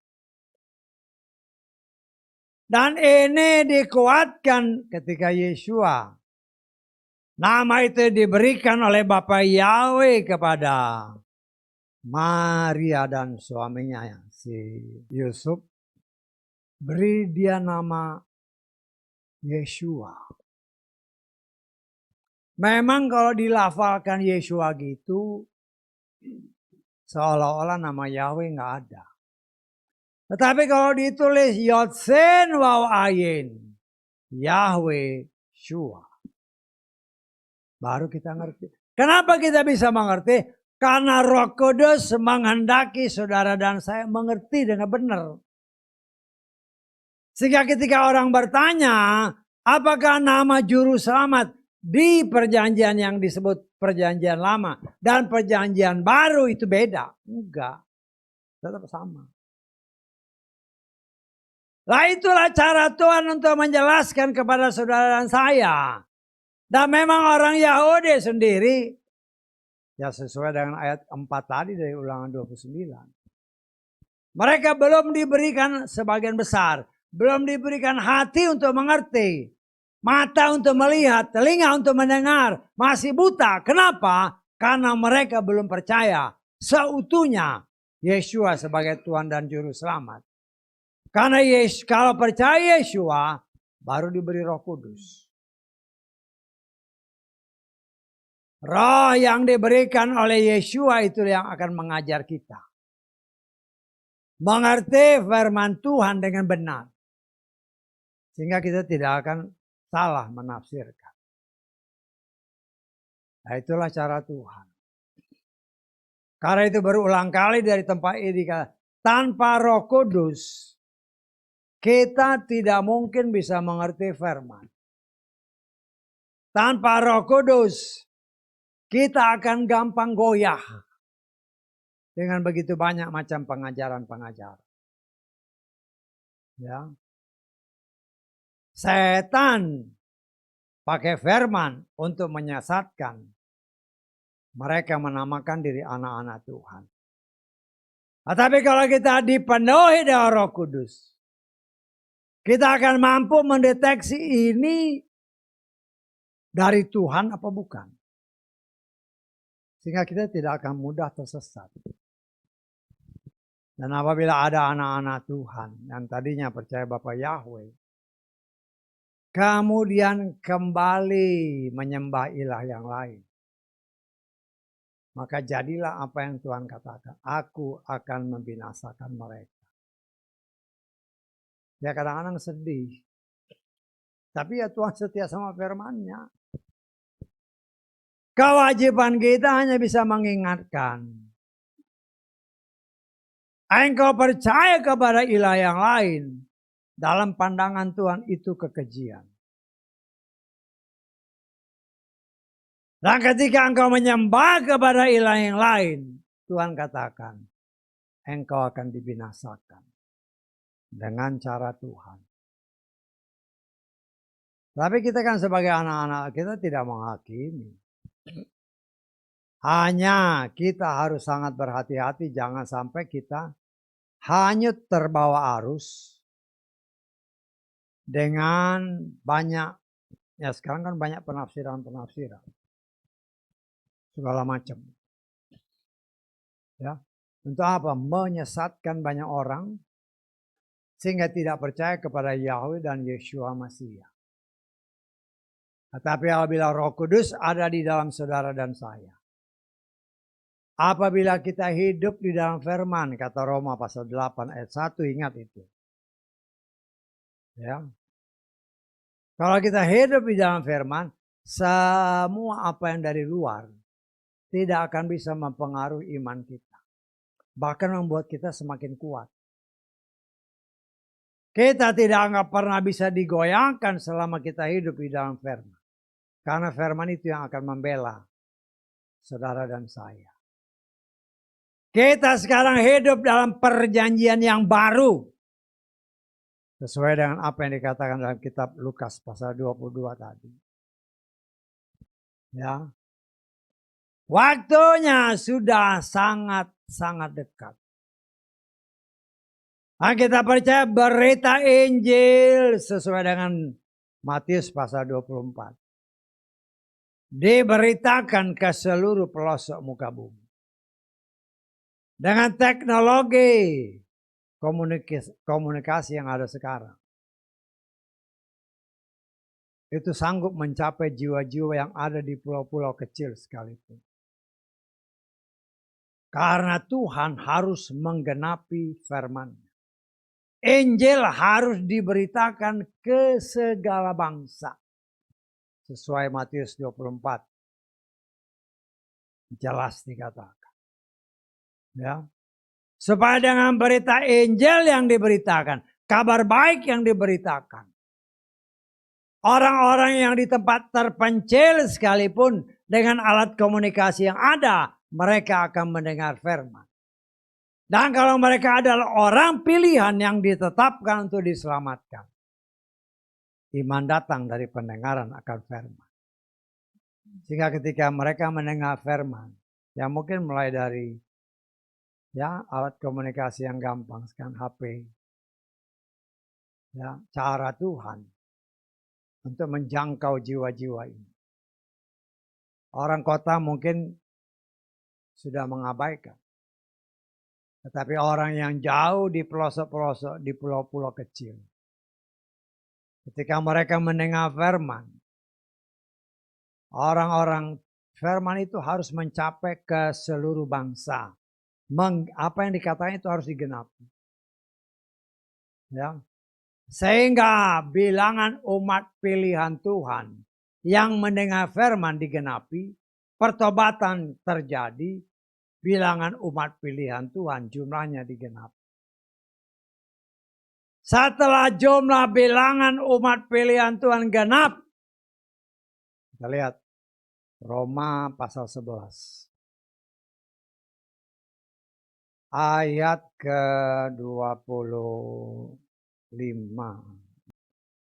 Dan ini dikuatkan ketika Yeshua. Nama itu diberikan oleh Bapa Yahweh kepada Maria dan suaminya si Yusuf. Beri dia nama Yeshua. Memang kalau dilafalkan Yeshua gitu, seolah-olah nama Yahweh nggak ada. Tetapi kalau ditulis Yotsen Waw Ayin, Yahweh Shua, baru kita ngerti. Kenapa kita bisa mengerti? Karena Roh Kudus menghendaki saudara dan saya mengerti dengan benar. Sehingga ketika orang bertanya, apakah nama juru selamat di perjanjian yang disebut perjanjian lama dan perjanjian baru itu beda? Enggak, tetap sama. Lah itulah cara Tuhan untuk menjelaskan kepada saudara dan saya. Dan memang orang Yahudi sendiri, ya sesuai dengan ayat 4 tadi dari Ulangan 29. Mereka belum diberikan sebagian besar, belum diberikan hati untuk mengerti, mata untuk melihat, telinga untuk mendengar, masih buta. Kenapa? Karena mereka belum percaya seutuhnya Yeshua sebagai Tuhan dan Juru Selamat. Karena kalau percaya Yeshua, baru diberi Roh Kudus. Roh yang diberikan oleh Yeshua itu yang akan mengajar kita. Mengerti firman Tuhan dengan benar. Sehingga kita tidak akan salah menafsirkan. Nah itulah cara Tuhan. Karena itu berulang kali dari tempat ini. Tanpa Roh Kudus, kita tidak mungkin bisa mengerti firman. Tanpa Roh Kudus, kita akan gampang goyah. Dengan begitu banyak macam pengajaran-pengajaran. Ya. Setan pakai firman untuk menyesatkan. Mereka menamakan diri anak-anak Tuhan. Nah, tapi kalau kita dipenuhi dengan Roh Kudus, kita akan mampu mendeteksi ini dari Tuhan apa bukan. Sehingga kita tidak akan mudah tersesat. Dan apabila ada anak-anak Tuhan yang tadinya percaya Bapa Yahweh, kemudian kembali menyembah ilah yang lain, maka jadilah apa yang Tuhan katakan. Aku akan membinasakan mereka. Ya kadang-kadang sedih. Tapi ya Tuhan setia sama firman-Nya. Kewajiban kita hanya bisa mengingatkan. Engkau percaya kepada ilah yang lain. Dalam pandangan Tuhan itu kekejian. Dan ketika engkau menyembah kepada ilah yang lain, Tuhan katakan, engkau akan dibinasakan dengan cara Tuhan. Tapi kita kan sebagai anak-anak kita tidak menghakimi. Hanya kita harus sangat berhati-hati, jangan sampai kita hanyut terbawa arus. dengan banyak, ya sekarang kan banyak penafsiran-penafsiran segala macam. Ya, untuk apa? Menyesatkan banyak orang sehingga tidak percaya kepada Yahweh dan Yeshua Masih. Tetapi apabila Roh Kudus ada di dalam saudara dan saya, apabila kita hidup di dalam firman, kata Roma pasal 8 ayat 1, ingat itu. Ya. Kalau kita hidup di dalam firman, semua apa yang dari luar tidak akan bisa mempengaruhi iman kita. Bahkan membuat kita semakin kuat. Kita tidak pernah bisa digoyangkan selama kita hidup di dalam firman. Karena firman itu yang akan membela saudara dan saya. Kita sekarang hidup dalam perjanjian yang baru. Sesuai dengan apa yang dikatakan dalam kitab Lukas pasal 22 tadi. Ya. Waktunya sudah sangat dekat. Nah, kita percaya berita Injil sesuai dengan Matius pasal 24. Diberitakan ke seluruh pelosok muka bumi. Dengan teknologi komunikasi yang ada sekarang. Itu sanggup mencapai jiwa-jiwa yang ada di pulau-pulau kecil sekalipun. Karena Tuhan harus menggenapi firman. Injil harus diberitakan ke segala bangsa. Sesuai Matius 24. Jelas dikatakan. Ya. Supaya dengan berita Injil yang diberitakan, kabar baik yang diberitakan, orang-orang yang di tempat terpencil sekalipun dengan alat komunikasi yang ada, mereka akan mendengar firman. Dan kalau mereka adalah orang pilihan yang ditetapkan untuk diselamatkan, iman datang dari pendengaran akan firman. Sehingga ketika mereka mendengar firman, ya mungkin mulai dari ya alat komunikasi yang gampang, sekarang HP, ya cara Tuhan untuk menjangkau jiwa-jiwa ini. Orang kota mungkin sudah mengabaikan. Tetapi orang yang jauh di pelosok-pelosok, di pulau-pulau kecil. Ketika mereka mendengar firman, orang-orang firman itu harus mencapai ke seluruh bangsa. Apa yang dikatakan itu harus digenapi. Ya. Sehingga bilangan umat pilihan Tuhan yang mendengar firman digenapi, pertobatan terjadi, bilangan umat pilihan Tuhan jumlahnya digenapi. Setelah jumlah bilangan umat pilihan Tuhan genap, kita lihat Roma pasal 11. Ayat ke-25.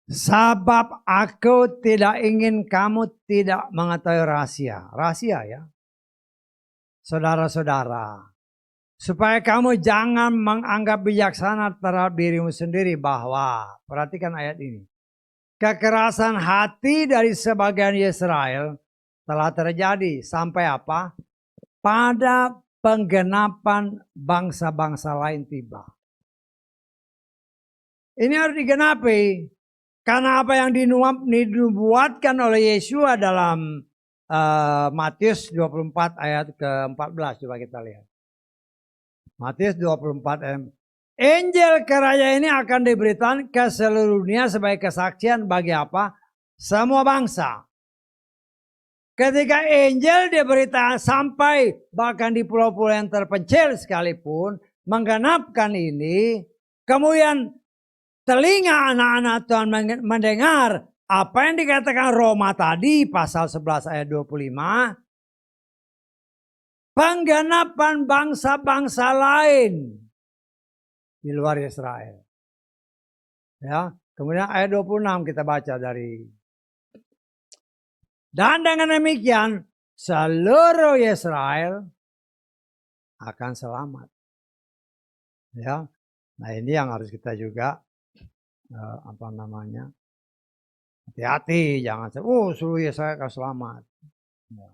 Sebab aku tidak ingin kamu tidak mengetahui rahasia. Rahasia ya. Saudara-saudara. Supaya kamu jangan menganggap bijaksana terhadap dirimu sendiri bahwa. Perhatikan ayat ini. Kekerasan hati dari sebagian Israel telah terjadi. Sampai apa? Pada penggenapan bangsa-bangsa lain tiba. Ini harus digenapi. Karena apa yang dinubuatkan oleh Yeshua dalam Matius 24 ayat ke-14. Coba kita lihat. Matius 24 ayat. Injil kerajaan ini akan diberitakan ke seluruh dunia sebagai kesaksian bagi apa? Semua bangsa. Ketika Injil diberitakan sampai bahkan di pulau-pulau yang terpencil sekalipun. Menggenapkan ini. Kemudian telinga anak-anak Tuhan mendengar apa yang dikatakan Roma tadi pasal 11 ayat 25. Penggenapan bangsa-bangsa lain di luar Israel. Ya, kemudian ayat 26 kita baca dari. Dan dengan demikian seluruh Israel akan selamat. Ya. Nah, ini yang harus kita juga apa namanya, hati-hati jangan suruh Yesaya selamat. Ya.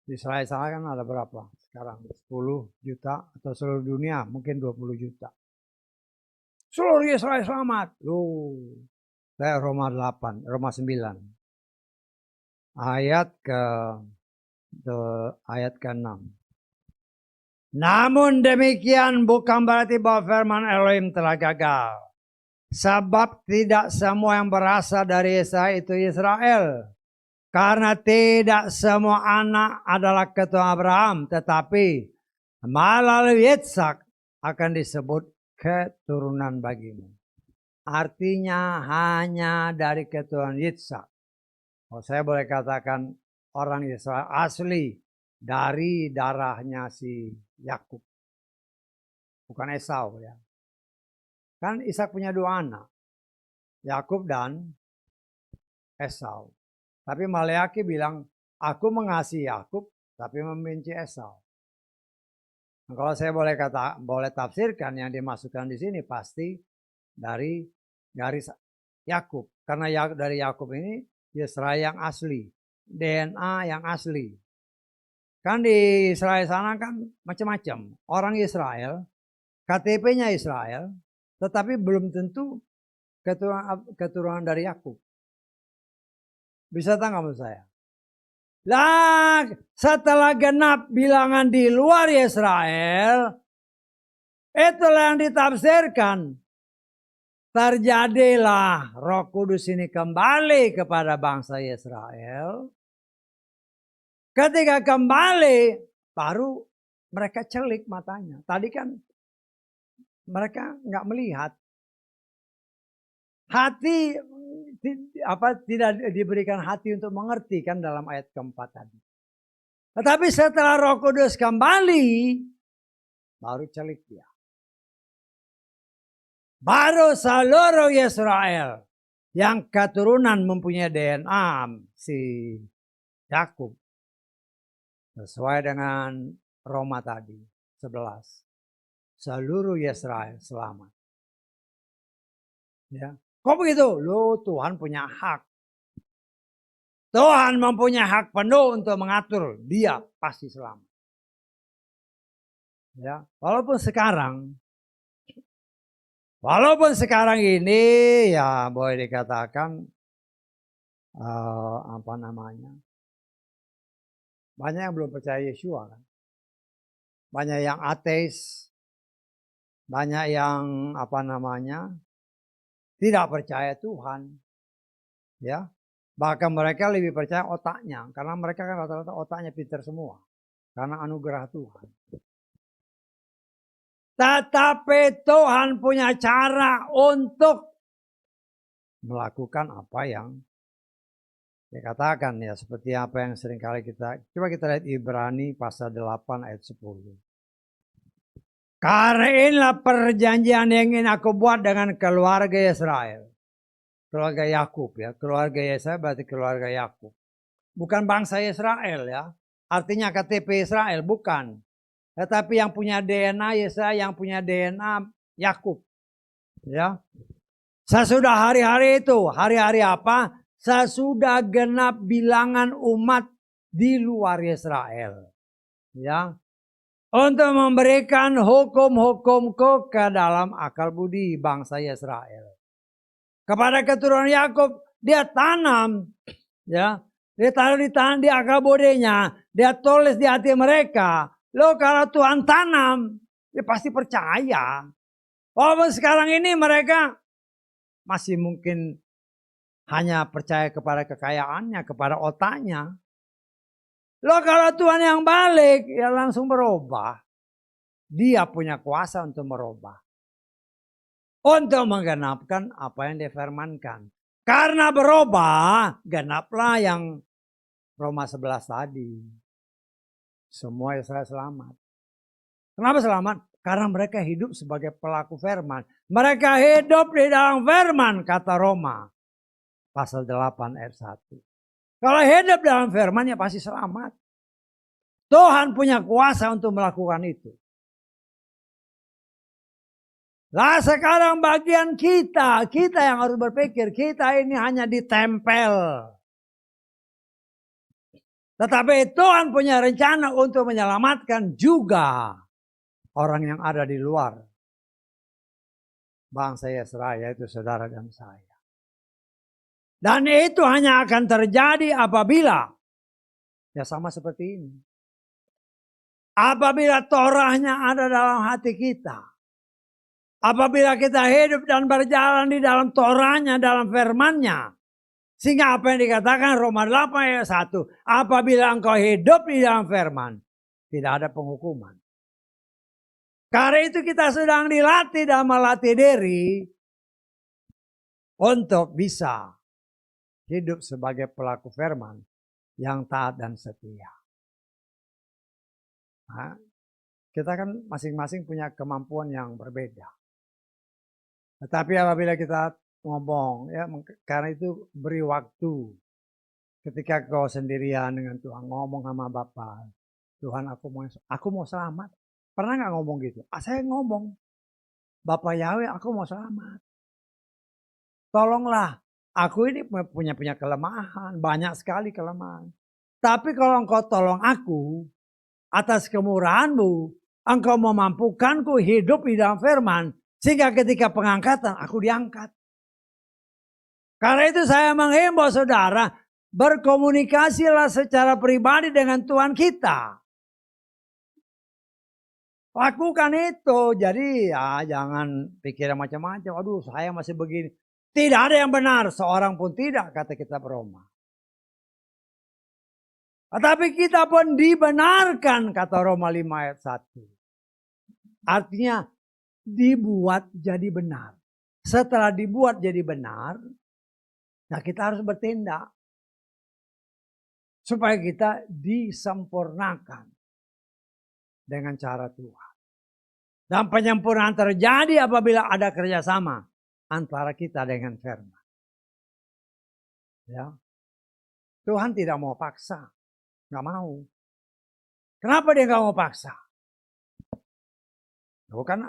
Di Israel kan ada berapa sekarang? 10 juta atau seluruh dunia mungkin 20 juta. Seluruh Israel selamat. Saya Roma 8, Roma 9. Ayat ke-6. Namun demikian bukan berarti bahwa firman Elohim telah gagal. Sebab tidak semua yang berasal dari Yesaya itu Israel. Karena tidak semua anak adalah keturunan Abraham. Tetapi melalui Yitzhak akan disebut keturunan bagimu. Artinya hanya dari keturunan Yitzhak. Saya boleh katakan orang Israel asli dari darahnya si Yakub. Bukan Esau ya. Kan Ishak punya 2 anak. Yakub dan Esau. Tapi Maleaki bilang, aku mengasihi Yakub tapi membenci Esau. Nah, kalau saya boleh tafsirkan yang dimasukkan di sini pasti dari garis Yakub. Karena dari Yakub ini Israel yang asli, DNA yang asli. Kan di Israel sana kan macam-macam. Orang Israel, KTP-nya Israel, tetapi belum tentu keturunan dari Yakub. Bisa tangkap maksud saya? Lah, setelah genap bilangan di luar Israel, itulah yang ditafsirkan. Terjadilah Roh Kudus ini kembali kepada bangsa Israel. Ketika kembali, baru mereka celik matanya. Tadi kan mereka nggak melihat. Hati tidak diberikan hati untuk mengerti kan dalam ayat keempat tadi. Tetapi setelah Roh Kudus kembali, baru celik dia. Baru seluruh Israel yang keturunan mempunyai DNA si Yakub. Sesuai dengan Roma tadi 11. Seluruh Israel selamat. Ya. Kok begitu? Tuhan punya hak. Tuhan mempunyai hak penuh untuk mengatur. Dia pasti selamat. Ya. Walaupun sekarang ini ya boleh dikatakan banyak yang belum percaya Yeshua kan. Banyak yang ateis, banyak yang tidak percaya Tuhan. Ya. Bahkan mereka lebih percaya otaknya karena mereka kan rata-rata otaknya pintar semua karena anugerah Tuhan. Tetapi Tuhan punya cara untuk melakukan apa yang dikatakan ya, seperti apa yang seringkali coba kita lihat Ibrani pasal 8 ayat 10. Karena inilah perjanjian yang ingin aku buat dengan keluarga Israel. Keluarga Yakub ya, keluarga Yesaya berarti keluarga Yakub. Bukan bangsa Israel ya, artinya KTP Israel, bukan. Tetapi yang punya DNA Yesaya, yang punya DNA Yakub. Ya. Sesudah hari-hari itu, hari-hari apa? Sesudah genap bilangan umat di luar Israel. Ya. Untuk memberikan hukum-hukumku ke dalam akal budi bangsa Israel. Kepada keturunan Yakub dia tanam, ya, dia taruh di akal budinya, dia tulis di hati mereka. Lo kalau Tuhan tanam, dia pasti percaya. Walaupun sekarang ini mereka masih mungkin hanya percaya kepada kekayaannya, kepada otaknya. Lo kalau Tuhan yang balik, ya langsung berubah. Dia punya kuasa untuk merubah. Untuk menggenapkan apa yang difirmankan. Karena berubah, genaplah yang Roma 11 tadi. Semua Israel selamat. Kenapa selamat? Karena mereka hidup sebagai pelaku firman. Mereka hidup di dalam firman, kata Roma. Pasal 8 ayat 1. Kalau hidup dalam firman ya pasti selamat. Tuhan punya kuasa untuk melakukan itu. Lah sekarang bagian kita yang harus berpikir, kita ini hanya ditempel. Tetapi Tuhan punya rencana untuk menyelamatkan juga orang yang ada di luar bangsa Israel, yaitu saudara dan saya. Dan itu hanya akan terjadi apabila, ya sama seperti ini. Apabila Torahnya ada dalam hati kita. Apabila kita hidup dan berjalan di dalam Torahnya, dalam firman-Nya. Sehingga apa yang dikatakan Roma 8 ayat 1. Apabila engkau hidup di dalam firman, tidak ada penghukuman. Karena itu kita sedang dilatih dan melatih diri untuk bisa hidup sebagai pelaku firman yang taat dan setia. Nah, kita kan masing-masing punya kemampuan yang berbeda. Tetapi apabila kita ngomong, ya karena itu beri waktu. Ketika kau sendirian dengan Tuhan, ngomong sama Bapa, Tuhan aku mau selamat. Pernah nggak ngomong gitu? Saya ngomong, Bapak Yahweh aku mau selamat. Tolonglah, aku ini punya kelemahan, banyak sekali kelemahan. Tapi kalau engkau tolong aku, atas kemurahan-Mu, engkau memampukanku hidup di dalam firman, sehingga ketika pengangkatan aku diangkat. Karena itu saya menghimbau saudara, berkomunikasilah secara pribadi dengan Tuhan kita. Lakukan itu, jadi ya jangan pikir macam-macam. Aduh saya masih begini. Tidak ada yang benar, seorang pun tidak, kata kitab Roma. Tetapi kita pun dibenarkan, kata Roma 5 ayat 1. Artinya dibuat jadi benar. Setelah dibuat jadi benar, nah kita harus bertindak. Supaya kita disempurnakan dengan cara Tuhan. Dan penyempurnaan terjadi apabila ada kerjasama antara kita dengan firman. Ya. Tuhan tidak mau paksa. Nggak mau. Kenapa dia nggak mau paksa? Bukan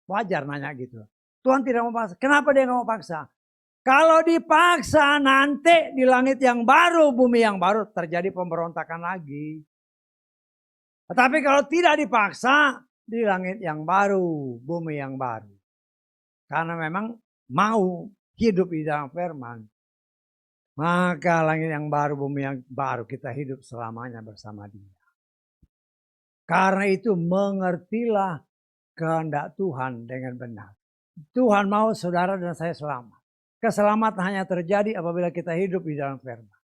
wajar nanya gitu. Tuhan tidak mau paksa. Kenapa dia nggak mau paksa? Kalau dipaksa nanti di langit yang baru, bumi yang baru terjadi pemberontakan lagi. Tetapi kalau tidak dipaksa di langit yang baru, bumi yang baru. Karena memang mau hidup di dalam firman. Maka langit yang baru, bumi yang baru kita hidup selamanya bersama Dia. Karena itu mengertilah kehendak Tuhan dengan benar. Tuhan mau saudara dan saya selamat. Keselamatan hanya terjadi apabila kita hidup di dalam firman.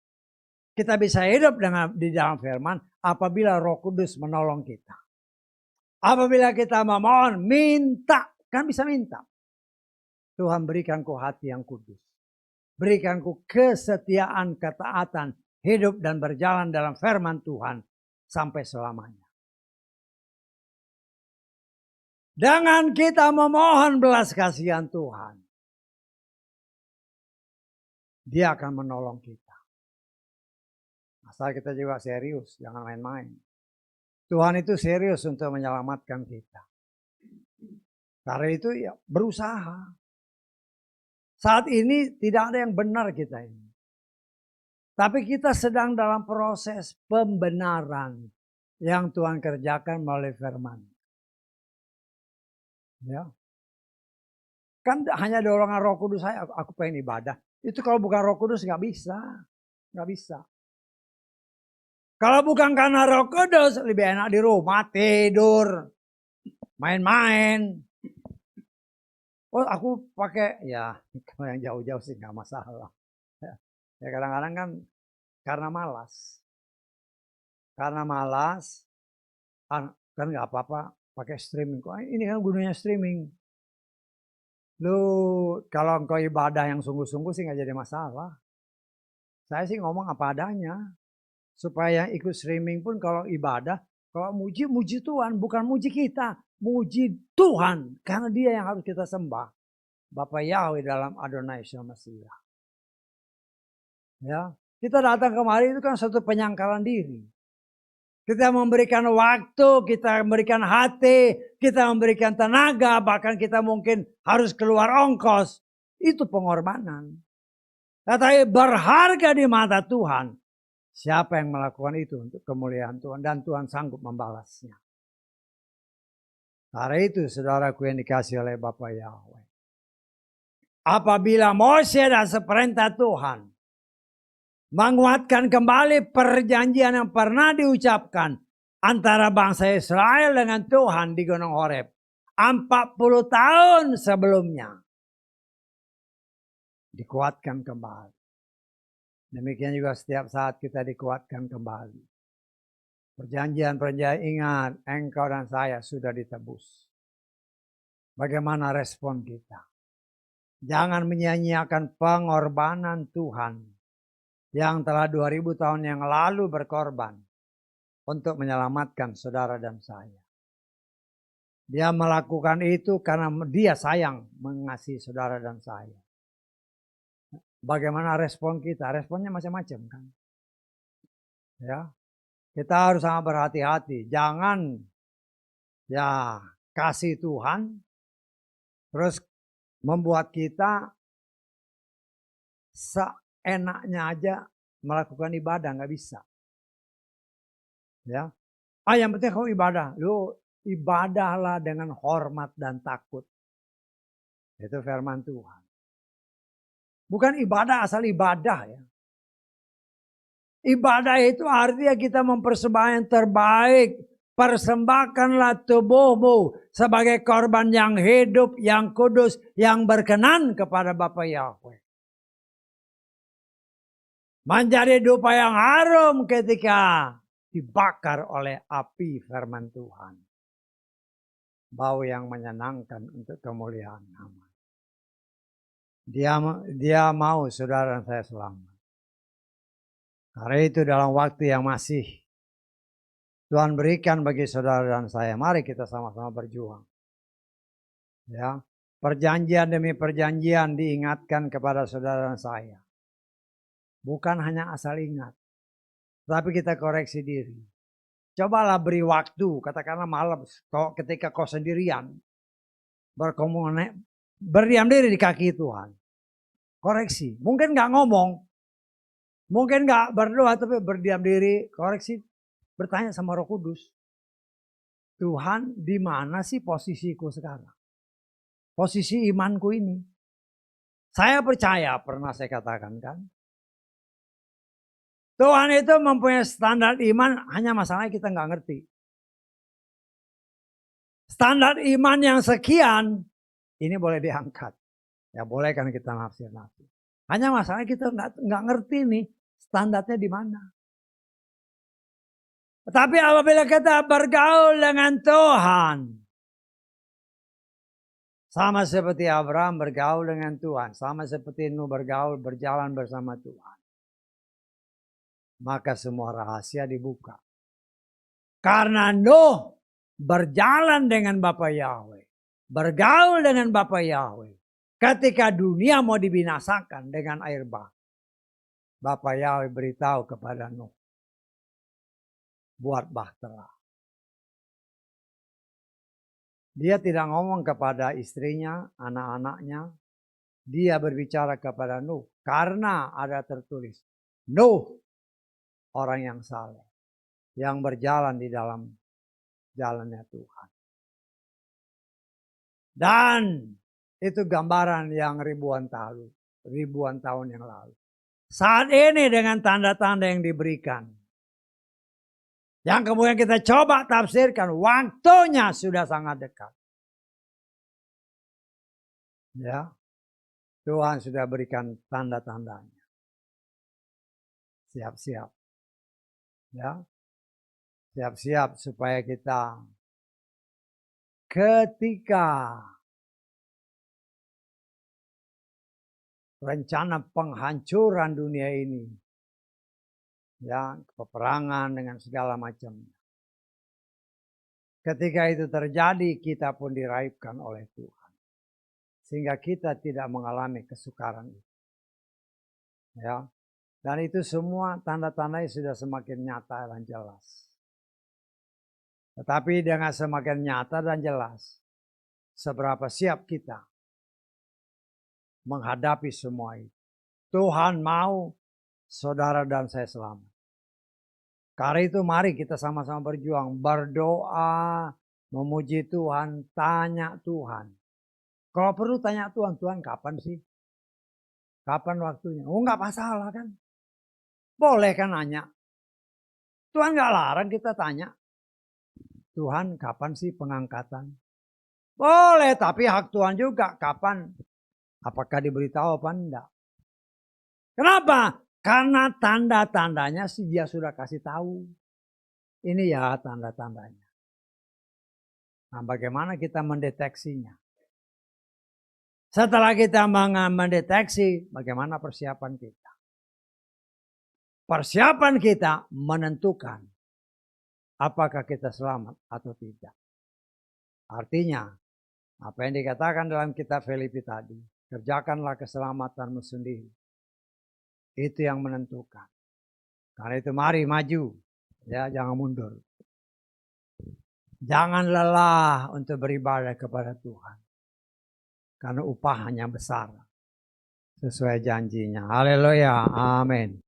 Kita bisa hidup di dalam firman apabila Roh Kudus menolong kita. Apabila kita memohon, minta. Kan bisa minta. Tuhan berikanku hati yang kudus. Berikanku kesetiaan, ketaatan, hidup dan berjalan dalam firman Tuhan sampai selamanya. Dengan kita memohon belas kasihan Tuhan, Dia akan menolong kita. Asal kita juga serius, jangan main-main. Tuhan itu serius untuk menyelamatkan kita. Karena itu ya berusaha. Saat ini tidak ada yang benar kita ini. Tapi kita sedang dalam proses pembenaran yang Tuhan kerjakan melalui firman. Ya. Kan hanya dorongan Roh Kudus saya, aku pengen ibadah. Itu kalau bukan Roh Kudus nggak bisa. Nggak bisa. Kalau bukan karena Roh Kudus, lebih enak di rumah, tidur, main-main. Oh aku pakai, ya kalau yang jauh-jauh sih nggak masalah. Ya kadang-kadang kan karena malas. Karena malas, kan nggak apa-apa pakai streaming. Ini kan gunanya streaming. Lu kalau engkau ibadah yang sungguh-sungguh sih nggak jadi masalah. Saya sih ngomong apa adanya. Supaya ikut streaming pun kalau ibadah, kalau muji Tuhan, bukan muji kita. Muji Tuhan, karena Dia yang harus kita sembah. Bapa Yahweh dalam Adonai Yeshua Mesiah. Ya, kita datang kemari itu kan satu penyangkalan diri. Kita memberikan waktu, kita memberikan hati, kita memberikan tenaga, bahkan kita mungkin harus keluar ongkos. Itu pengorbanan. Tetapi berharga di mata Tuhan. Siapa yang melakukan itu untuk kemuliaan Tuhan dan Tuhan sanggup membalasnya. Karena itu saudaraku yang dikasih oleh Bapa Yahweh. Apabila Mose dan seperintah Tuhan menguatkan kembali perjanjian yang pernah diucapkan antara bangsa Israel dengan Tuhan di Gunung Horeb 40 tahun sebelumnya, dikuatkan kembali. Demikian juga setiap saat kita dikuatkan kembali. Perjanjian-perjanjian, ingat, engkau dan saya sudah ditebus. Bagaimana respon kita? Jangan menyia-nyiakan pengorbanan Tuhan yang telah 2000 tahun yang lalu berkorban untuk menyelamatkan saudara dan saya. Dia melakukan itu karena dia sayang mengasihi saudara dan saya. Bagaimana respon kita? Responnya macam-macam kan. Ya, kita harus sangat berhati-hati. Jangan ya kasih Tuhan terus membuat kita seenaknya aja melakukan ibadah, nggak bisa. Ya, yang penting kau ibadah, lu ibadahlah dengan hormat dan takut. Itu firman Tuhan. Bukan ibadah asal ibadah ya. Ibadah itu artinya kita mempersembahkan yang terbaik. Persembahkanlah tubuhmu sebagai korban yang hidup, yang kudus, yang berkenan kepada Bapa Yahweh. Menjadi dupa yang harum ketika dibakar oleh api firman Tuhan. Bau yang menyenangkan untuk kemuliaan nama. Dia mau saudara dan saya selamat. Karena itu dalam waktu yang masih Tuhan berikan bagi saudara dan saya, mari kita sama-sama berjuang. Ya, perjanjian demi perjanjian diingatkan kepada saudara dan saya. Bukan hanya asal ingat, tapi kita koreksi diri. Cobalah beri waktu, katakanlah malam, ketika kau sendirian, berdiam diri di kaki Tuhan. Koreksi, mungkin nggak ngomong, mungkin nggak berdoa, tapi berdiam diri, koreksi, bertanya sama Roh Kudus. Tuhan, di mana sih posisiku sekarang? Posisi imanku ini. Saya percaya, pernah saya katakan kan. Tuhan itu mempunyai standar iman, hanya masalahnya kita nggak ngerti. Standar iman yang sekian, ini boleh diangkat. Ya boleh kan kita nafsir-nafsir. Hanya masalahnya kita nggak ngerti nih standarnya di mana. Tetapi apabila kita bergaul dengan Tuhan, sama seperti Abraham bergaul dengan Tuhan, sama seperti Nuh berjalan bersama Tuhan, maka semua rahasia dibuka. Karena Nuh berjalan dengan Bapa Yahweh, bergaul dengan Bapa Yahweh. Ketika dunia mau dibinasakan dengan air bah, Bapa Yahweh beritahu kepada Nuh, buat bahtera. Dia tidak ngomong kepada istrinya, anak-anaknya. Dia berbicara kepada Nuh. Karena ada tertulis, Nuh orang yang saleh, yang berjalan di dalam jalannya Tuhan. Dan itu gambaran yang ribuan tahun yang lalu. Saat ini dengan tanda-tanda yang diberikan, yang kemudian kita coba tafsirkan, waktunya sudah sangat dekat. Ya, Tuhan sudah berikan tanda-tandanya. Siap-siap. Ya, siap-siap supaya kita ketika rencana penghancuran dunia ini, ya, peperangan dengan segala macam. Ketika itu terjadi, kita pun diraibkan oleh Tuhan. Sehingga kita tidak mengalami kesukaran itu. Ya. Dan itu semua tanda-tandanya sudah semakin nyata dan jelas. Tetapi dengan semakin nyata dan jelas, seberapa siap kita menghadapi semua itu. Tuhan mau saudara dan saya selamat. Karena itu mari kita sama-sama berjuang, berdoa, memuji Tuhan, tanya Tuhan. Kalau perlu tanya Tuhan, Tuhan kapan sih? Kapan waktunya? Oh nggak masalah kan? Boleh kan nanya. Tuhan nggak larang kita tanya. Tuhan kapan sih pengangkatan? Boleh, tapi hak Tuhan juga kapan? Apakah diberitahu apa enggak? Kenapa? Karena tanda-tandanya sih dia sudah kasih tahu. Ini ya tanda-tandanya. Nah, bagaimana kita mendeteksinya? Setelah kita mendeteksi, bagaimana persiapan kita? Persiapan kita menentukan apakah kita selamat atau tidak. Artinya, apa yang dikatakan dalam kitab Filipi tadi, kerjakanlah keselamatanmu sendiri. Itu yang menentukan. Karena itu mari maju, ya jangan mundur. Jangan lelah untuk beribadah kepada Tuhan. Karena upahnya besar. Sesuai janjinya. Haleluya. Amin.